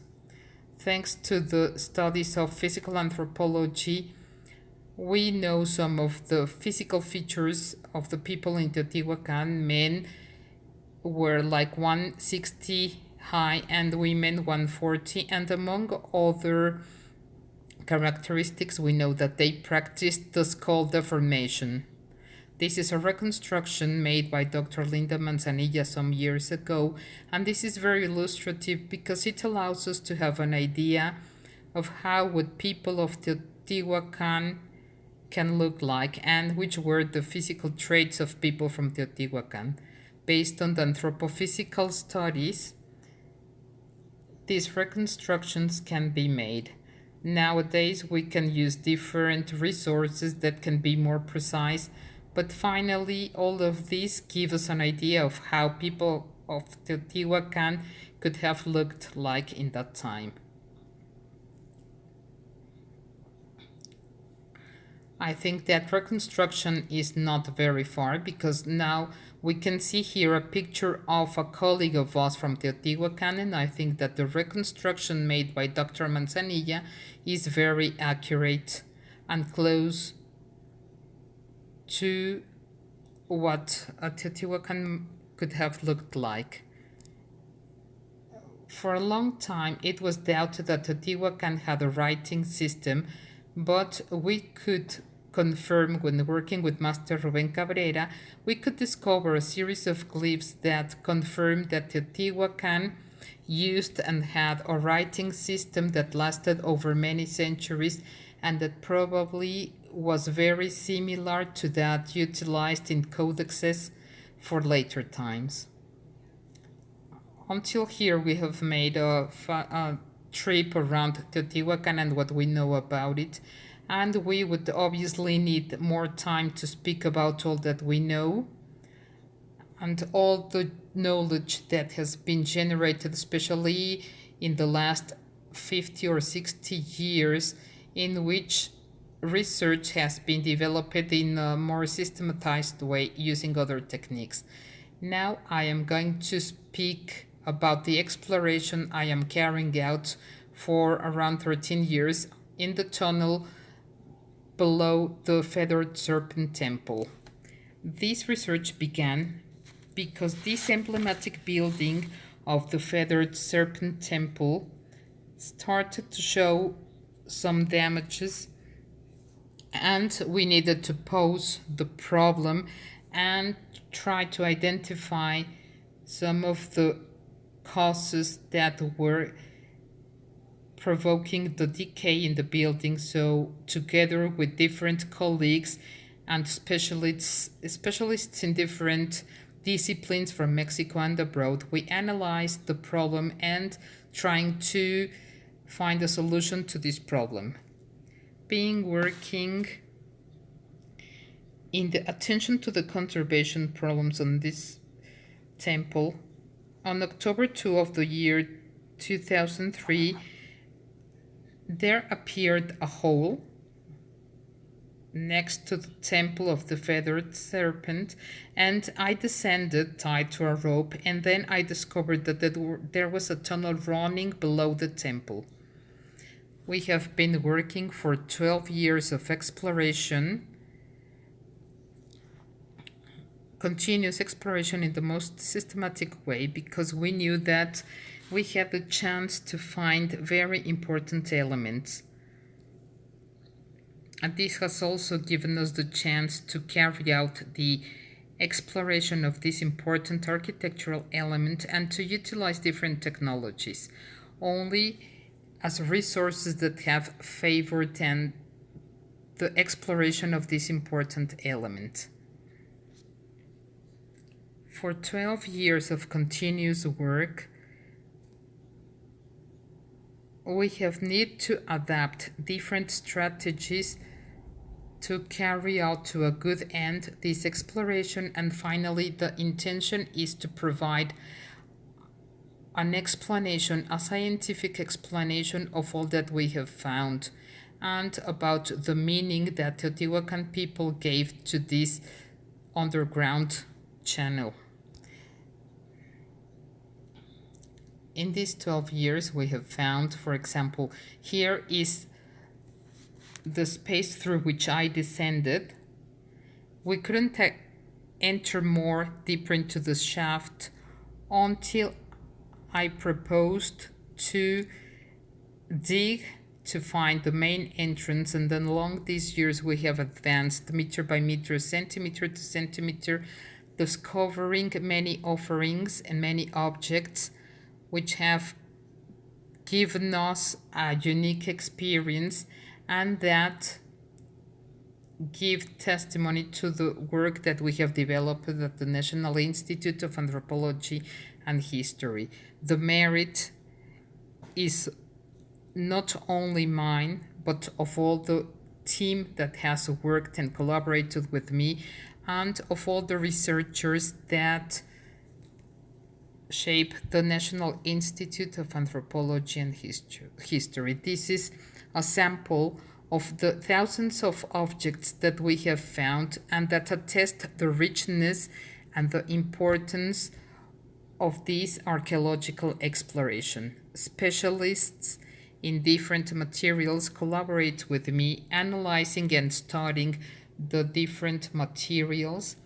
Thanks to the studies of physical anthropology, we know some of the physical features of the people in Teotihuacan. Men were like 160 high and women 140, and among other characteristics we know that they practiced the skull deformation. This is a reconstruction made by Dr. Linda Manzanilla some years ago, and this is very illustrative because it allows us to have an idea of how would people of Teotihuacan can look like and which were the physical traits of people from Teotihuacan. Based on the anthropophysical studies, these reconstructions can be made. Nowadays, we can use different resources that can be more precise, but finally, all of these give us an idea of how people of Teotihuacan could have looked like in that time. I think that reconstruction is not very far because now we can see here a picture of a colleague of us from Teotihuacan, and I think that the reconstruction made by Dr. Manzanilla is very accurate and close to what a Teotihuacan could have looked like. For a long time, it was doubted that Teotihuacan had a writing system, but we could confirm when working with Master Rubén Cabrera, we could discover a series of glyphs that confirmed that Teotihuacan used and had a writing system that lasted over many centuries and that probably was very similar to that utilized in codexes for later times. Until here, we have made a trip around Teotihuacan and what we know about it, and we would obviously need more time to speak about all that we know and all the knowledge that has been generated, especially in the last 50 or 60 years, in which research has been developed in a more systematized way using other techniques. Now I am going to speak about the exploration I am carrying out for around 13 years in the tunnel below the Feathered Serpent temple. This research began because this emblematic building of the Feathered Serpent temple started to show some damages, and we needed to pose the problem and try to identify some of the causes that were provoking the decay in the building. So together with different colleagues and specialists in different disciplines from Mexico and abroad, we analyzed the problem and trying to find a solution to this problem. Being working in the attention to the conservation problems on this temple, on October 2 of the year 2003, there appeared a hole next to the temple of the Feathered Serpent, and I descended tied to a rope, and then I discovered that there was a tunnel running below the temple. We have been working for 12 years of exploration, continuous exploration in the most systematic way, because we knew that we had the chance to find very important elements. And this has also given us the chance to carry out the exploration of this important architectural element and to utilize different technologies, only as resources that have favored and the exploration of this important element. For 12 years of continuous work, we have need to adapt different strategies to carry out to a good end this exploration, and finally the intention is to provide an explanation, a scientific explanation of all that we have found and about the meaning that Teotihuacan people gave to this underground channel. In these 12 years we have found, for example, here is the space through which I descended. We couldn't enter more deeper into the shaft until I proposed to dig to find the main entrance, and then along these years we have advanced meter by meter, centimeter to centimeter, discovering many offerings and many objects which have given us a unique experience and that give testimony to the work that we have developed at the National Institute of Anthropology and History. The merit is not only mine, but of all the team that has worked and collaborated with me, and of all the researchers that shape the National Institute of Anthropology and History. This is a sample of the thousands of objects that we have found and that attest the richness and the importance of this archaeological exploration. Specialists in different materials collaborate with me, analyzing and studying the different materials.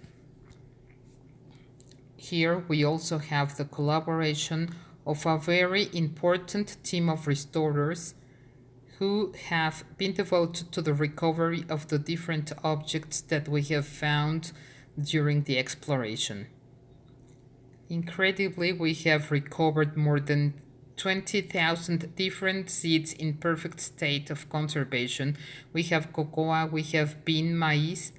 Here we also have the collaboration of a very important team of restorers who have been devoted to the recovery of the different objects that we have found during the exploration. Incredibly, we have recovered more than 20,000 different seeds in perfect state of conservation. We have cocoa, we have bean, maize,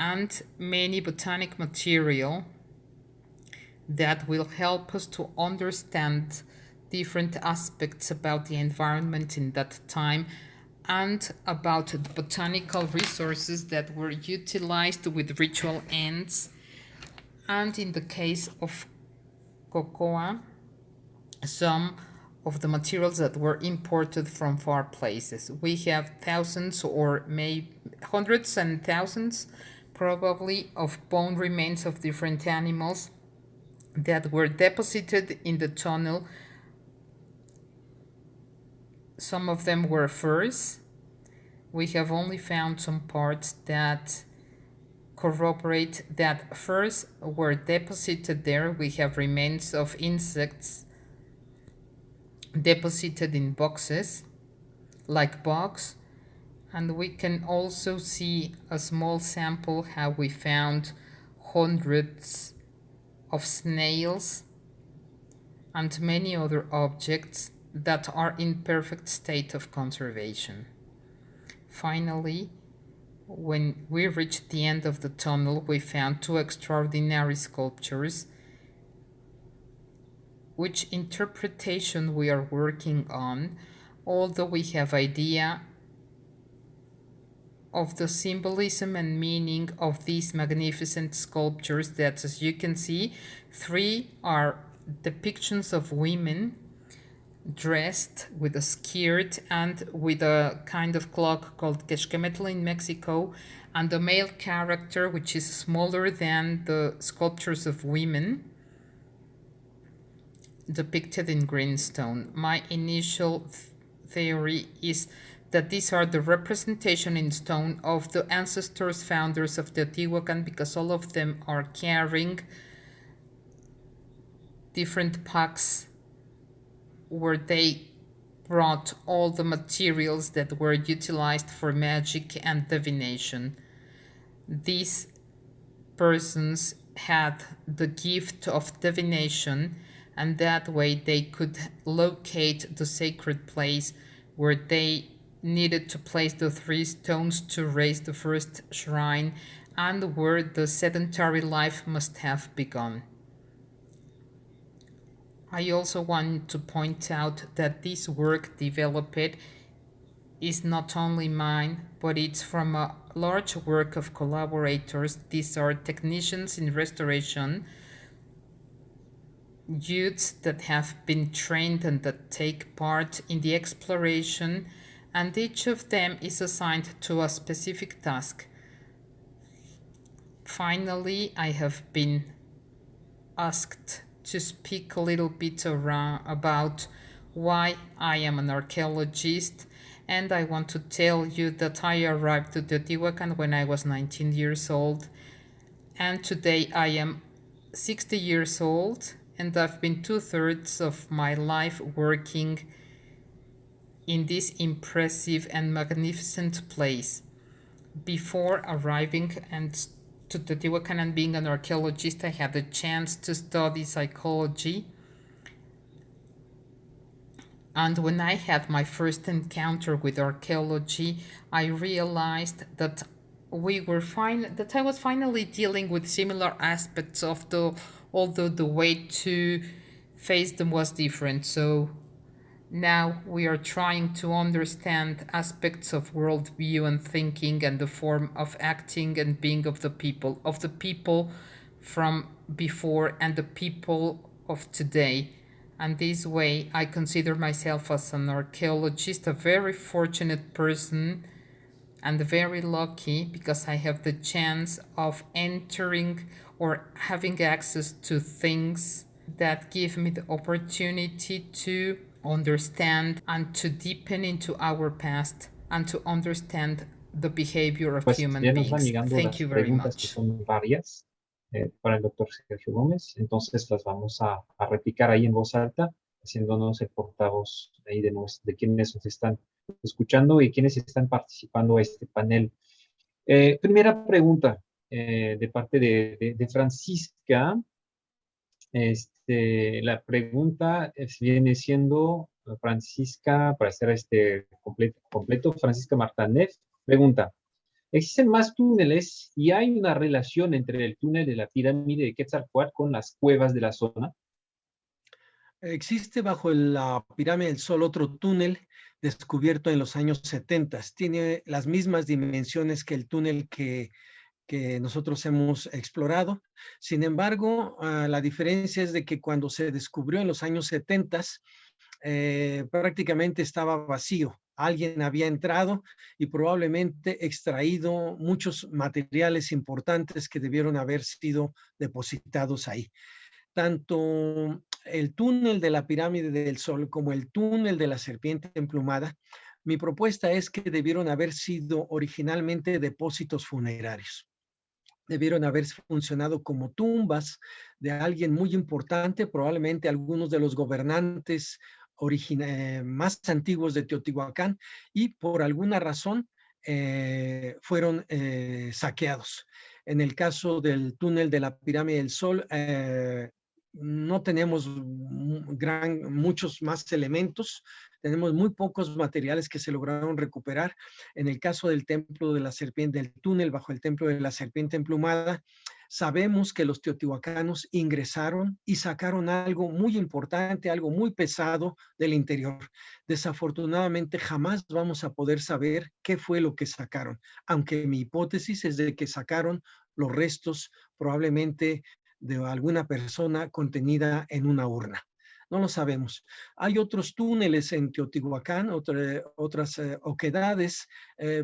and many botanic material that will help us to understand different aspects about the environment in that time and about the botanical resources that were utilized with ritual ends. And in the case of cocoa, some of the materials that were imported from far places. We have thousands or maybe hundreds and thousands probably of bone remains of different animals that were deposited in the tunnel. Some of them were furs. We have only found some parts that corroborate that furs were deposited there. We have remains of insects deposited in boxes, like bugs, and we can also see a small sample how we found hundreds of snails and many other objects that are in perfect state of conservation. Finally, when we reached the end of the tunnel, we found two extraordinary sculptures, which interpretation we are working on, although we have idea of the symbolism and meaning of these magnificent sculptures that, as you can see, three are depictions of women dressed with a skirt and with a kind of clock called quechquemetl in Mexico, and the male character, which is smaller than the sculptures of women, depicted in greenstone. My initial theory is that these are the representation in stone of the ancestors, founders of Teotihuacan, because all of them are carrying different packs where they brought all the materials that were utilized for magic and divination. These persons had the gift of divination, and that way they could locate the sacred place where they needed to place the 3 stones to raise the first shrine, and where the sedentary life must have begun. I also want to point out that this work developed is not only mine, but it's from a large work of collaborators. These are technicians in restoration, youths that have been trained and that take part in the exploration, and each of them is assigned to a specific task. Finally, I have been asked to speak a little bit about why I am an archaeologist, and I want to tell you that I arrived to Teotihuacan when I was 19 years old, and today I am 60 years old, and I've been 2/3 of my life working in this impressive and magnificent place. Before arriving to Teotihuacan and being an archaeologist, I had the chance to study psychology. And when I had my first encounter with archaeology, I realized that I was finally dealing with similar aspects of although the way to face them was different. So now we are trying to understand aspects of worldview and thinking and the form of acting and being of the people from before and the people of today. And this way, I consider myself as an archaeologist, a very fortunate person and very lucky, because I have the chance of entering or having access to things that give me the opportunity to understand and to deepen into our past and to understand the behavior of Pues human ya nos van beings. llegando Thank las you very preguntas, que much. son varias, para el doctor Sergio Gómez. Entonces las vamos a replicar ahí en voz alta, haciéndonos el portavoz ahí de quienes nos están escuchando y quienes están participando a este panel. Primera pregunta de parte de Francisca. La pregunta viene siendo Francisca, para hacer completo, Francisca Martínez, pregunta: ¿existen más túneles y hay una relación entre el túnel de la pirámide de Quetzalcóatl con las cuevas de la zona? Existe bajo la pirámide del Sol otro túnel descubierto en los años 70. Tiene las mismas dimensiones que el túnel que nosotros hemos explorado. Sin embargo, la diferencia es de que cuando se descubrió en los años 70, prácticamente estaba vacío. alguien había entrado y probablemente extraído muchos materiales importantes que debieron haber sido depositados ahí. Tanto el túnel de la pirámide del Sol como el túnel de la serpiente emplumada, mi propuesta es que debieron haber sido originalmente depósitos funerarios. Debieron haber funcionado como tumbas de alguien muy importante, probablemente algunos de los gobernantes más antiguos de Teotihuacán, y por alguna razón fueron saqueados. En el caso del túnel de la pirámide del Sol, no tenemos muchos más elementos, tenemos muy pocos materiales que se lograron recuperar. En el caso del templo de la serpiente, del túnel bajo el templo de la serpiente emplumada, sabemos que los teotihuacanos ingresaron y sacaron algo muy importante, algo muy pesado del interior. Desafortunadamente jamás vamos a poder saber qué fue lo que sacaron, aunque mi hipótesis es de que sacaron los restos probablemente de alguna persona contenida en una urna. No lo sabemos. Hay otros túneles en Teotihuacán, otras oquedades,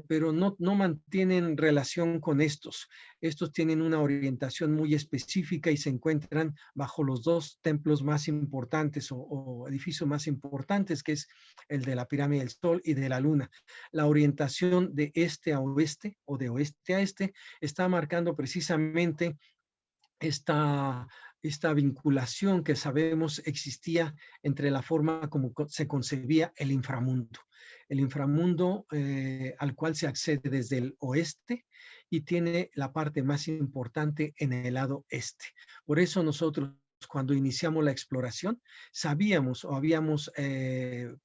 pero no mantienen relación con estos. Estos tienen una orientación muy específica y se encuentran bajo los dos templos más importantes o edificios más importantes, que es el de la pirámide del Sol y de la Luna. La orientación de este a oeste o de oeste a este está marcando precisamente esta vinculación que sabemos existía entre la forma como se concebía el inframundo. El inframundo al cual se accede desde el oeste y tiene la parte más importante en el lado este. Por eso nosotros, cuando iniciamos la exploración, sabíamos o habíamos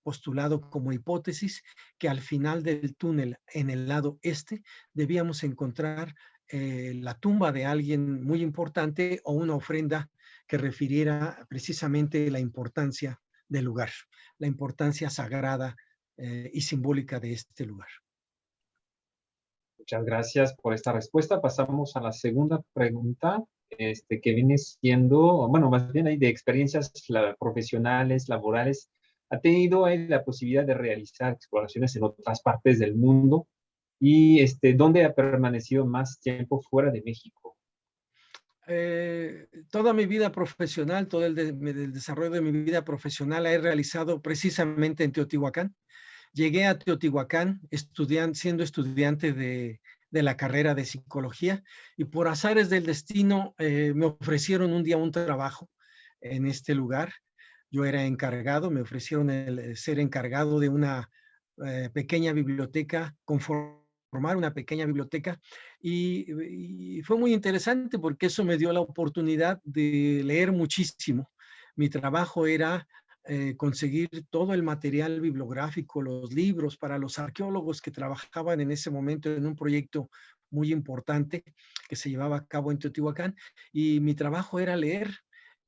postulado como hipótesis que al final del túnel, en el lado este, debíamos encontrar la tumba de alguien muy importante o una ofrenda que refiriera precisamente la importancia del lugar, la importancia sagrada y simbólica de este lugar. Muchas gracias por esta respuesta. Pasamos a la segunda pregunta, que viene siendo, bueno, más bien hay de experiencias profesionales, laborales. ¿Ha tenido la posibilidad de realizar exploraciones en otras partes del mundo? Y ¿dónde ha permanecido más tiempo fuera de México? Toda mi vida profesional, todo el desarrollo de mi vida profesional la he realizado precisamente en Teotihuacán. Llegué a Teotihuacán siendo estudiante de la carrera de psicología y por azares del destino me ofrecieron un día un trabajo en este lugar. Yo era encargado, me ofrecieron el ser encargado de una pequeña biblioteca, formar una pequeña biblioteca y fue muy interesante porque eso me dio la oportunidad de leer muchísimo. Mi trabajo era conseguir todo el material bibliográfico, los libros para los arqueólogos que trabajaban en ese momento en un proyecto muy importante que se llevaba a cabo en Teotihuacán, y mi trabajo era leer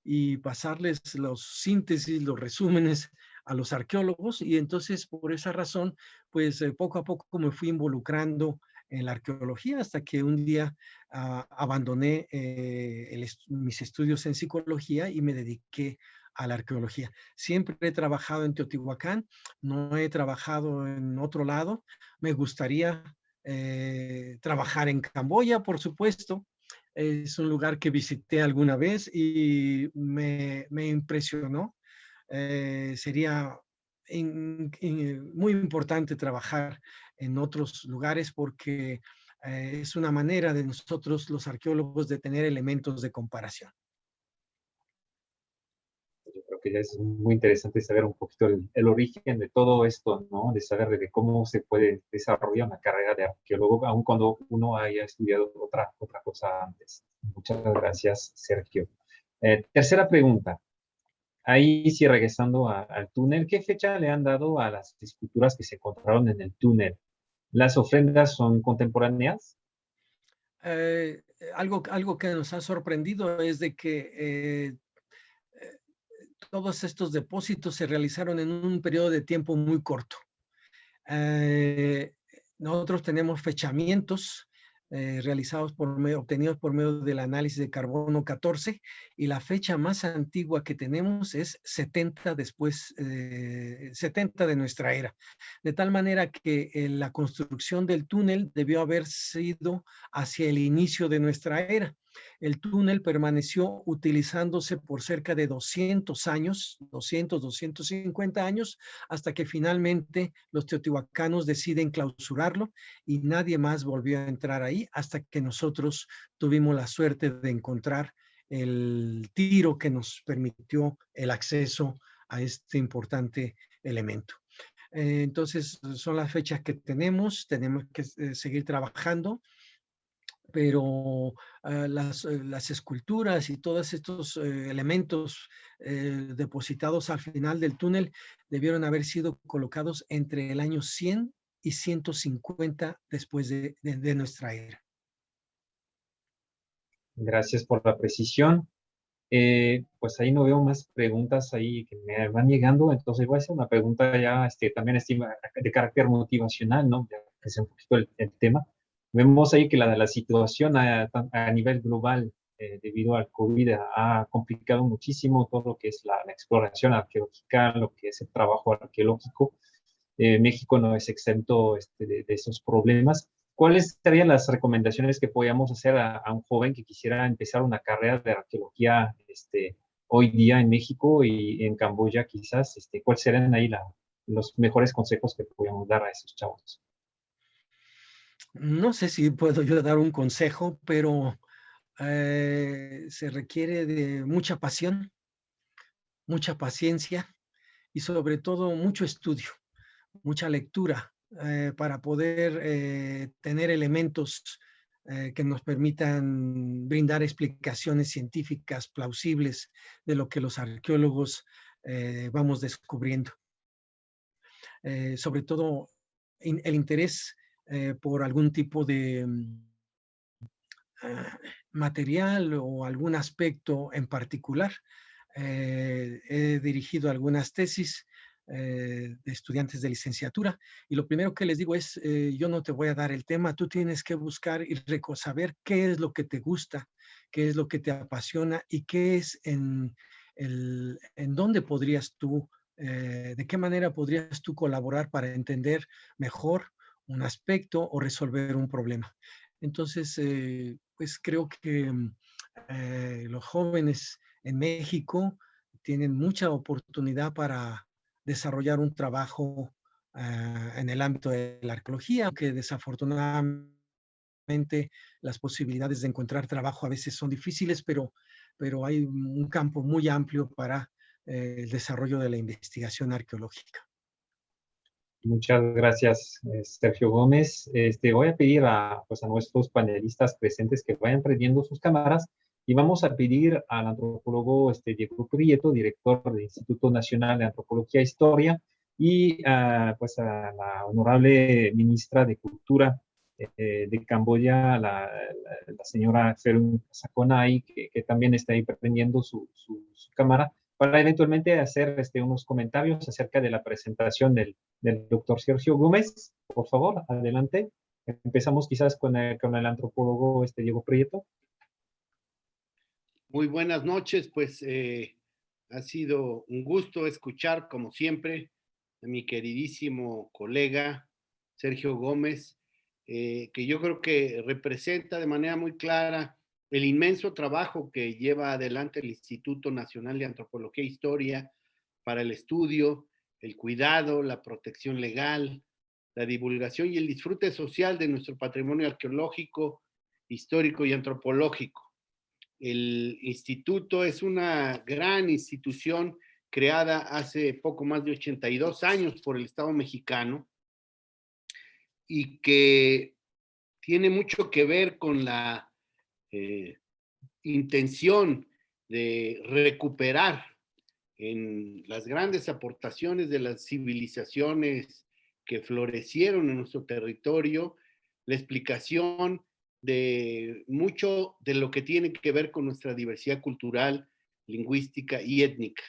y pasarles los síntesis, los resúmenes a los arqueólogos, y entonces por esa razón, pues poco a poco me fui involucrando en la arqueología hasta que un día abandoné mis estudios en psicología y me dediqué a la arqueología. Siempre he trabajado en Teotihuacán, no he trabajado en otro lado. Me gustaría trabajar en Camboya, por supuesto. Es un lugar que visité alguna vez y me impresionó. Sería muy importante trabajar en otros lugares porque es una manera de nosotros, los arqueólogos, de tener elementos de comparación. Yo creo que ya es muy interesante saber un poquito el origen de todo esto, ¿no? De saber de cómo se puede desarrollar una carrera de arqueólogo, aun cuando uno haya estudiado otra cosa antes. Muchas gracias, Sergio. Tercera pregunta. Ahí sí, regresando al túnel, ¿qué fecha le han dado a las esculturas que se encontraron en el túnel? ¿Las ofrendas son contemporáneas? Algo que nos ha sorprendido es de que todos estos depósitos se realizaron en un periodo de tiempo muy corto. Nosotros tenemos fechamientos obtenidos por medio del análisis de carbono 14, y la fecha más antigua que tenemos es 70 de nuestra era. De tal manera que la construcción del túnel debió haber sido hacia el inicio de nuestra era. El túnel permaneció utilizándose por cerca de 200 años, 250 años, hasta que finalmente los teotihuacanos deciden clausurarlo y nadie más volvió a entrar ahí hasta que nosotros tuvimos la suerte de encontrar el tiro que nos permitió el acceso a este importante elemento. Entonces, son las fechas que tenemos que seguir trabajando, pero las esculturas y todos estos elementos depositados al final del túnel debieron haber sido colocados entre el año 100 y 150 después de nuestra era. Gracias por la precisión. Pues ahí no veo más preguntas ahí que me van llegando, entonces voy a hacer una pregunta ya también de carácter motivacional, ¿no? Ya que es un poquito el tema. Vemos ahí que la situación a nivel global debido al COVID ha complicado muchísimo todo lo que es la exploración arqueológica, lo que es el trabajo arqueológico. México no es exento de esos problemas. ¿Cuáles serían las recomendaciones que podríamos hacer a un joven que quisiera empezar una carrera de arqueología hoy día en México y en Camboya quizás? ¿Cuáles serían ahí los mejores consejos que podríamos dar a esos chavos? No sé si puedo yo dar un consejo, pero se requiere de mucha pasión, mucha paciencia y sobre todo mucho estudio, mucha lectura para poder tener elementos que nos permitan brindar explicaciones científicas plausibles de lo que los arqueólogos vamos descubriendo. Sobre todo el interés por algún tipo de material o algún aspecto en particular. He dirigido algunas tesis de estudiantes de licenciatura y lo primero que les digo es, yo no te voy a dar el tema, tú tienes que buscar y saber qué es lo que te gusta, qué es lo que te apasiona y qué es en dónde podrías tú, de qué manera podrías tú colaborar para entender mejor un aspecto o resolver un problema. Entonces, pues creo que los jóvenes en México tienen mucha oportunidad para desarrollar un trabajo en el ámbito de la arqueología, aunque desafortunadamente las posibilidades de encontrar trabajo a veces son difíciles, pero hay un campo muy amplio para el desarrollo de la investigación arqueológica. Muchas gracias, Sergio Gómez. Voy a pedir pues a nuestros panelistas presentes que vayan prendiendo sus cámaras y vamos a pedir al antropólogo Diego Prieto, director del Instituto Nacional de Antropología e Historia, y pues a la honorable ministra de Cultura de Camboya, la señora Ferun Sakonai, que también está ahí prendiendo su cámara, para eventualmente hacer unos comentarios acerca de la presentación del doctor Sergio Gómez. Por favor, adelante. Empezamos quizás con el antropólogo Diego Prieto. Muy buenas noches, pues ha sido un gusto escuchar, como siempre, a mi queridísimo colega Sergio Gómez, que yo creo que representa de manera muy clara el inmenso trabajo que lleva adelante el Instituto Nacional de Antropología e Historia para el estudio, el cuidado, la protección legal, la divulgación y el disfrute social de nuestro patrimonio arqueológico, histórico y antropológico. El instituto es una gran institución creada hace poco más de 82 años por el Estado mexicano y que tiene mucho que ver con la intención de recuperar en las grandes aportaciones de las civilizaciones que florecieron en nuestro territorio, la explicación de mucho de lo que tiene que ver con nuestra diversidad cultural, lingüística y étnica.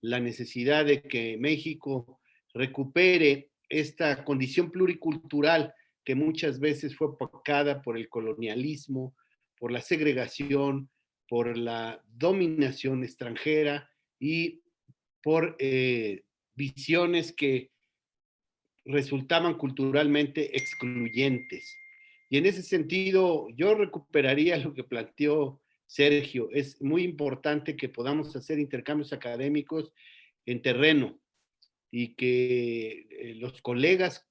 La necesidad de que México recupere esta condición pluricultural que muchas veces fue opacada por el colonialismo, por la segregación, por la dominación extranjera y por visiones que resultaban culturalmente excluyentes. Y en ese sentido, yo recuperaría lo que planteó Sergio. Es muy importante que podamos hacer intercambios académicos en terreno y que los colegas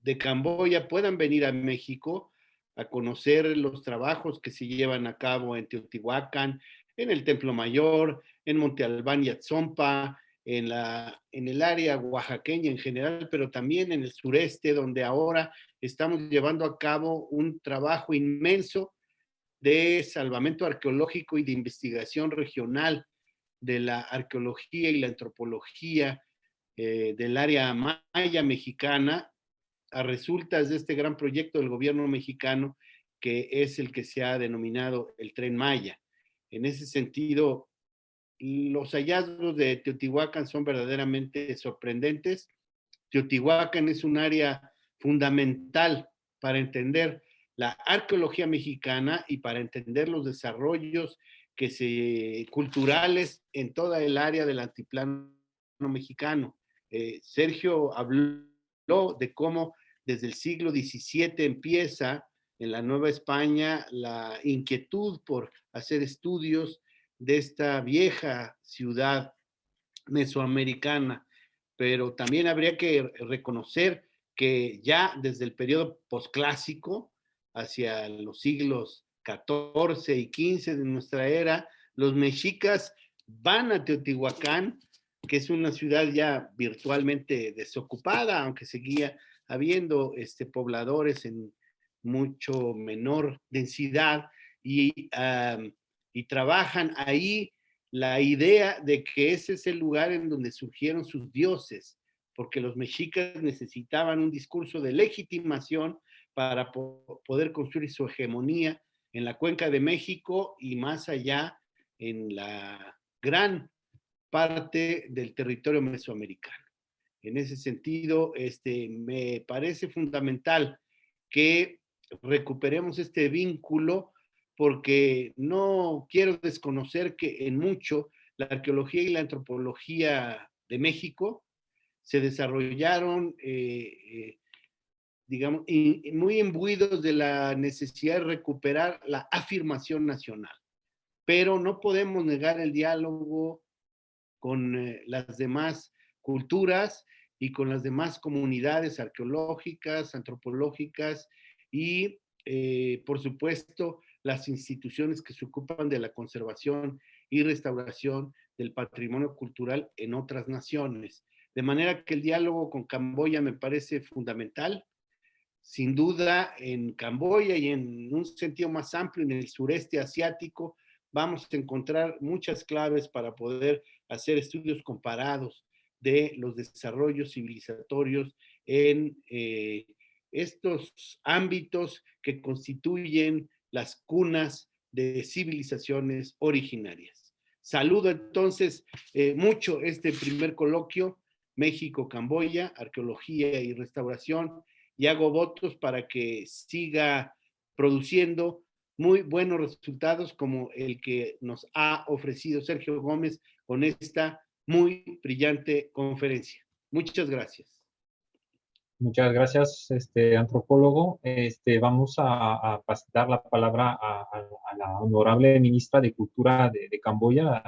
de Camboya puedan venir a México a conocer los trabajos que se llevan a cabo en Teotihuacan, en el Templo Mayor, en Monte Albán y Atzompa, en el área oaxaqueña en general, pero también en el sureste, donde ahora estamos llevando a cabo un trabajo inmenso de salvamento arqueológico y de investigación regional de la arqueología y la antropología del área maya mexicana, a resultas de este gran proyecto del gobierno mexicano, que es el que se ha denominado el Tren Maya. En ese sentido, los hallazgos de Teotihuacán son verdaderamente sorprendentes. Teotihuacán es un área fundamental para entender la arqueología mexicana y para entender los desarrollos culturales en toda el área del altiplano mexicano. Sergio habló de cómo desde el siglo XVII empieza en la Nueva España la inquietud por hacer estudios de esta vieja ciudad mesoamericana, pero también habría que reconocer que ya desde el periodo posclásico, hacia los siglos XIV y XV de nuestra era, los mexicas van a Teotihuacán, que es una ciudad ya virtualmente desocupada, aunque seguía habiendo pobladores en mucho menor densidad, y trabajan ahí la idea de que ese es el lugar en donde surgieron sus dioses, porque los mexicas necesitaban un discurso de legitimación para poder construir su hegemonía en la cuenca de México y más allá en la gran parte del territorio mesoamericano. En ese sentido, me parece fundamental que recuperemos este vínculo, porque no quiero desconocer que en mucho la arqueología y la antropología de México se desarrollaron, digamos, muy imbuidos de la necesidad de recuperar la afirmación nacional. Pero no podemos negar el diálogo con las demás culturas y con las demás comunidades arqueológicas, antropológicas y, por supuesto, las instituciones que se ocupan de la conservación y restauración del patrimonio cultural en otras naciones. De manera que el diálogo con Camboya me parece fundamental. Sin duda, en Camboya y en un sentido más amplio, en el sureste asiático, vamos a encontrar muchas claves para poder hacer estudios comparados de los desarrollos civilizatorios en estos ámbitos que constituyen las cunas de civilizaciones originarias. Saludo entonces mucho este primer coloquio, México-Camboya, Arqueología y Restauración, y hago votos para que siga produciendo muy buenos resultados como el que nos ha ofrecido Sergio Gómez con esta muy brillante conferencia. Muchas gracias. Muchas gracias, antropólogo. Vamos a dar la palabra a la honorable ministra de Cultura de Camboya,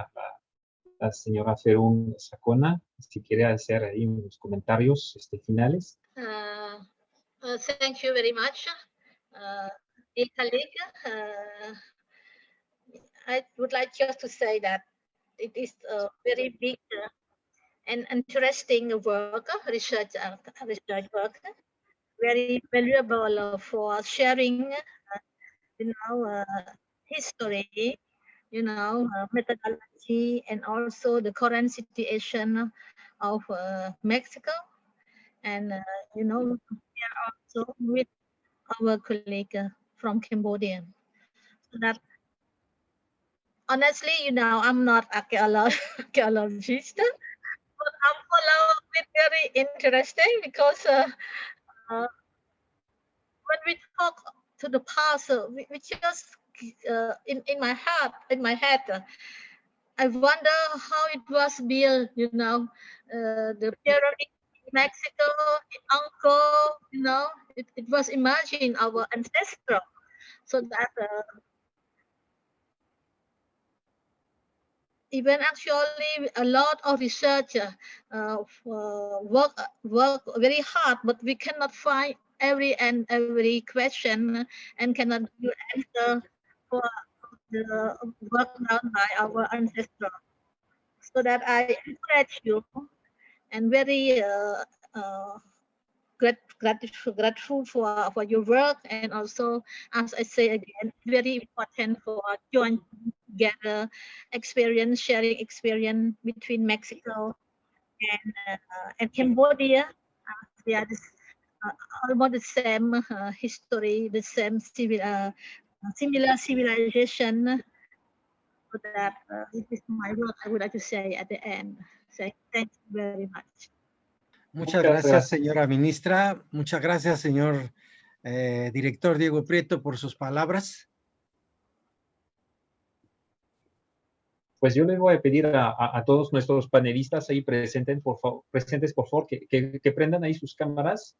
la señora Ferun Sacona, si quiere hacer ahí unos comentarios finales. Thank you very much, dear colleague. I would like just to say that it is a very big and interesting work, research work, very valuable for sharing, history, methodology, and also the current situation of Mexico. And, we are also with our colleague from Cambodia. So that, honestly, I'm not archaeologist, but I'm follow it very interesting because when we talk to the past, we just in my heart, in my head, I wonder how it was built. The pyramid in Mexico, in Angkor. It was imagined our ancestral, so that even actually a lot of researchers work very hard, but we cannot find every question and cannot do answer for the work done by our ancestors. So that I encourage you and very grateful for your work, and also, as I say again, very important for joint together experience, sharing experience between Mexico and Cambodia. They are almost the same history, the same similar civilization. So that this is my work I would like to say at the end. Say thank you very much. Muchas gracias, señora ministra. Muchas gracias, señor director Diego Prieto, por sus palabras. Pues yo les voy a pedir a todos nuestros panelistas ahí presentes, por favor, que prendan ahí sus cámaras.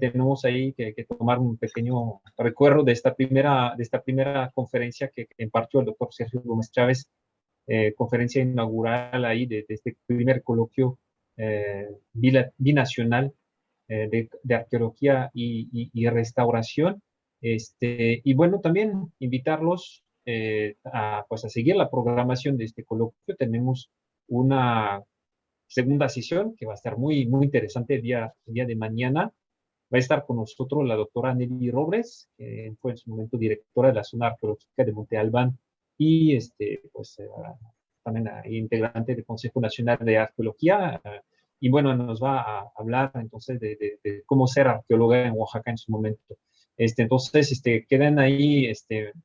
Tenemos ahí que tomar un pequeño recuerdo de esta primera conferencia que impartió el doctor Sergio Gómez Chávez, conferencia inaugural ahí de este primer coloquio binacional de arqueología y restauración. Y bueno, también invitarlos a seguir la programación de este coloquio. Tenemos una segunda sesión que va a estar muy, muy interesante el día de mañana. Va a estar con nosotros la doctora Nelly Robles, que fue en su momento directora de la zona arqueológica de Monte Albán y también integrante del Consejo Nacional de Arqueología. Y bueno, nos va a hablar entonces de cómo ser arqueóloga en Oaxaca en su momento. Entonces, queden ahí,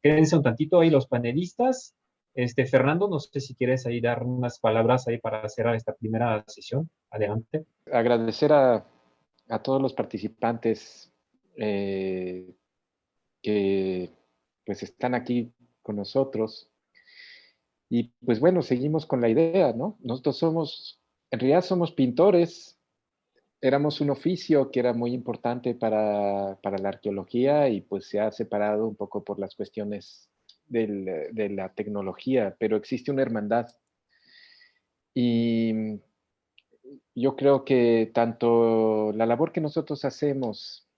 quédense un tantito ahí los panelistas. Fernando, no sé si quieres ahí dar unas palabras ahí para cerrar esta primera sesión. Adelante. Agradecer a todos los participantes que pues están aquí con nosotros. Y pues bueno, seguimos con la idea, ¿no? Nosotros en realidad somos pintores. Éramos un oficio que era muy importante para la arqueología y pues se ha separado un poco por las cuestiones de la tecnología, pero existe una hermandad. Y yo creo que tanto la labor que nosotros hacemos,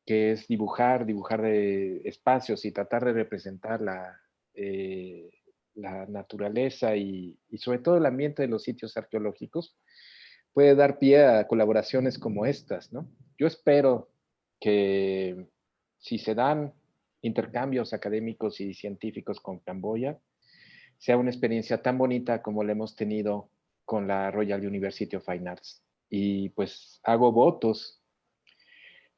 que es dibujar de espacios y tratar de representar la naturaleza y sobre todo el ambiente de los sitios arqueológicos, puede dar pie a colaboraciones como estas, ¿no? Yo espero que si se dan intercambios académicos y científicos con Camboya, sea una experiencia tan bonita como la hemos tenido con la Royal University of Fine Arts. Y pues hago votos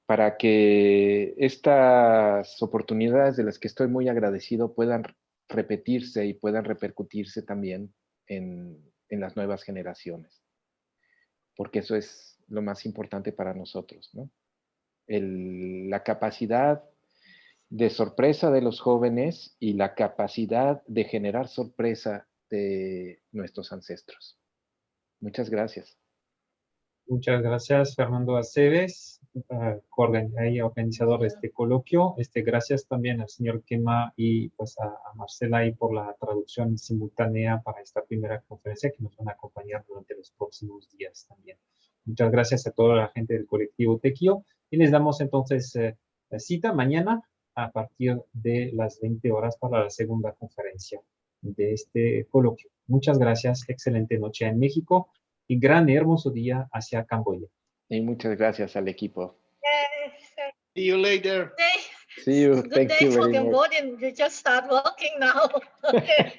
para que estas oportunidades de las que estoy muy agradecido puedan repetirse y puedan repercutirse también en las nuevas generaciones. Porque eso es lo más importante para nosotros, ¿no? La capacidad de sorpresa de los jóvenes y la capacidad de generar sorpresa de nuestros ancestros. Muchas gracias. Muchas gracias, Fernando Aceves, organizador de este coloquio. Gracias también al señor Quema y pues a Marcela ahí por la traducción simultánea para esta primera conferencia que nos van a acompañar durante los próximos días también. Muchas gracias a toda la gente del colectivo Tequio y les damos entonces la cita mañana a partir de las 20 horas para la segunda conferencia de este coloquio. Muchas gracias, excelente noche en México y gran y hermoso día hacia Camboya. Y muchas gracias al equipo. See you later. See you. Good Thank day you for very much. Cambodian. You just start working now. Okay.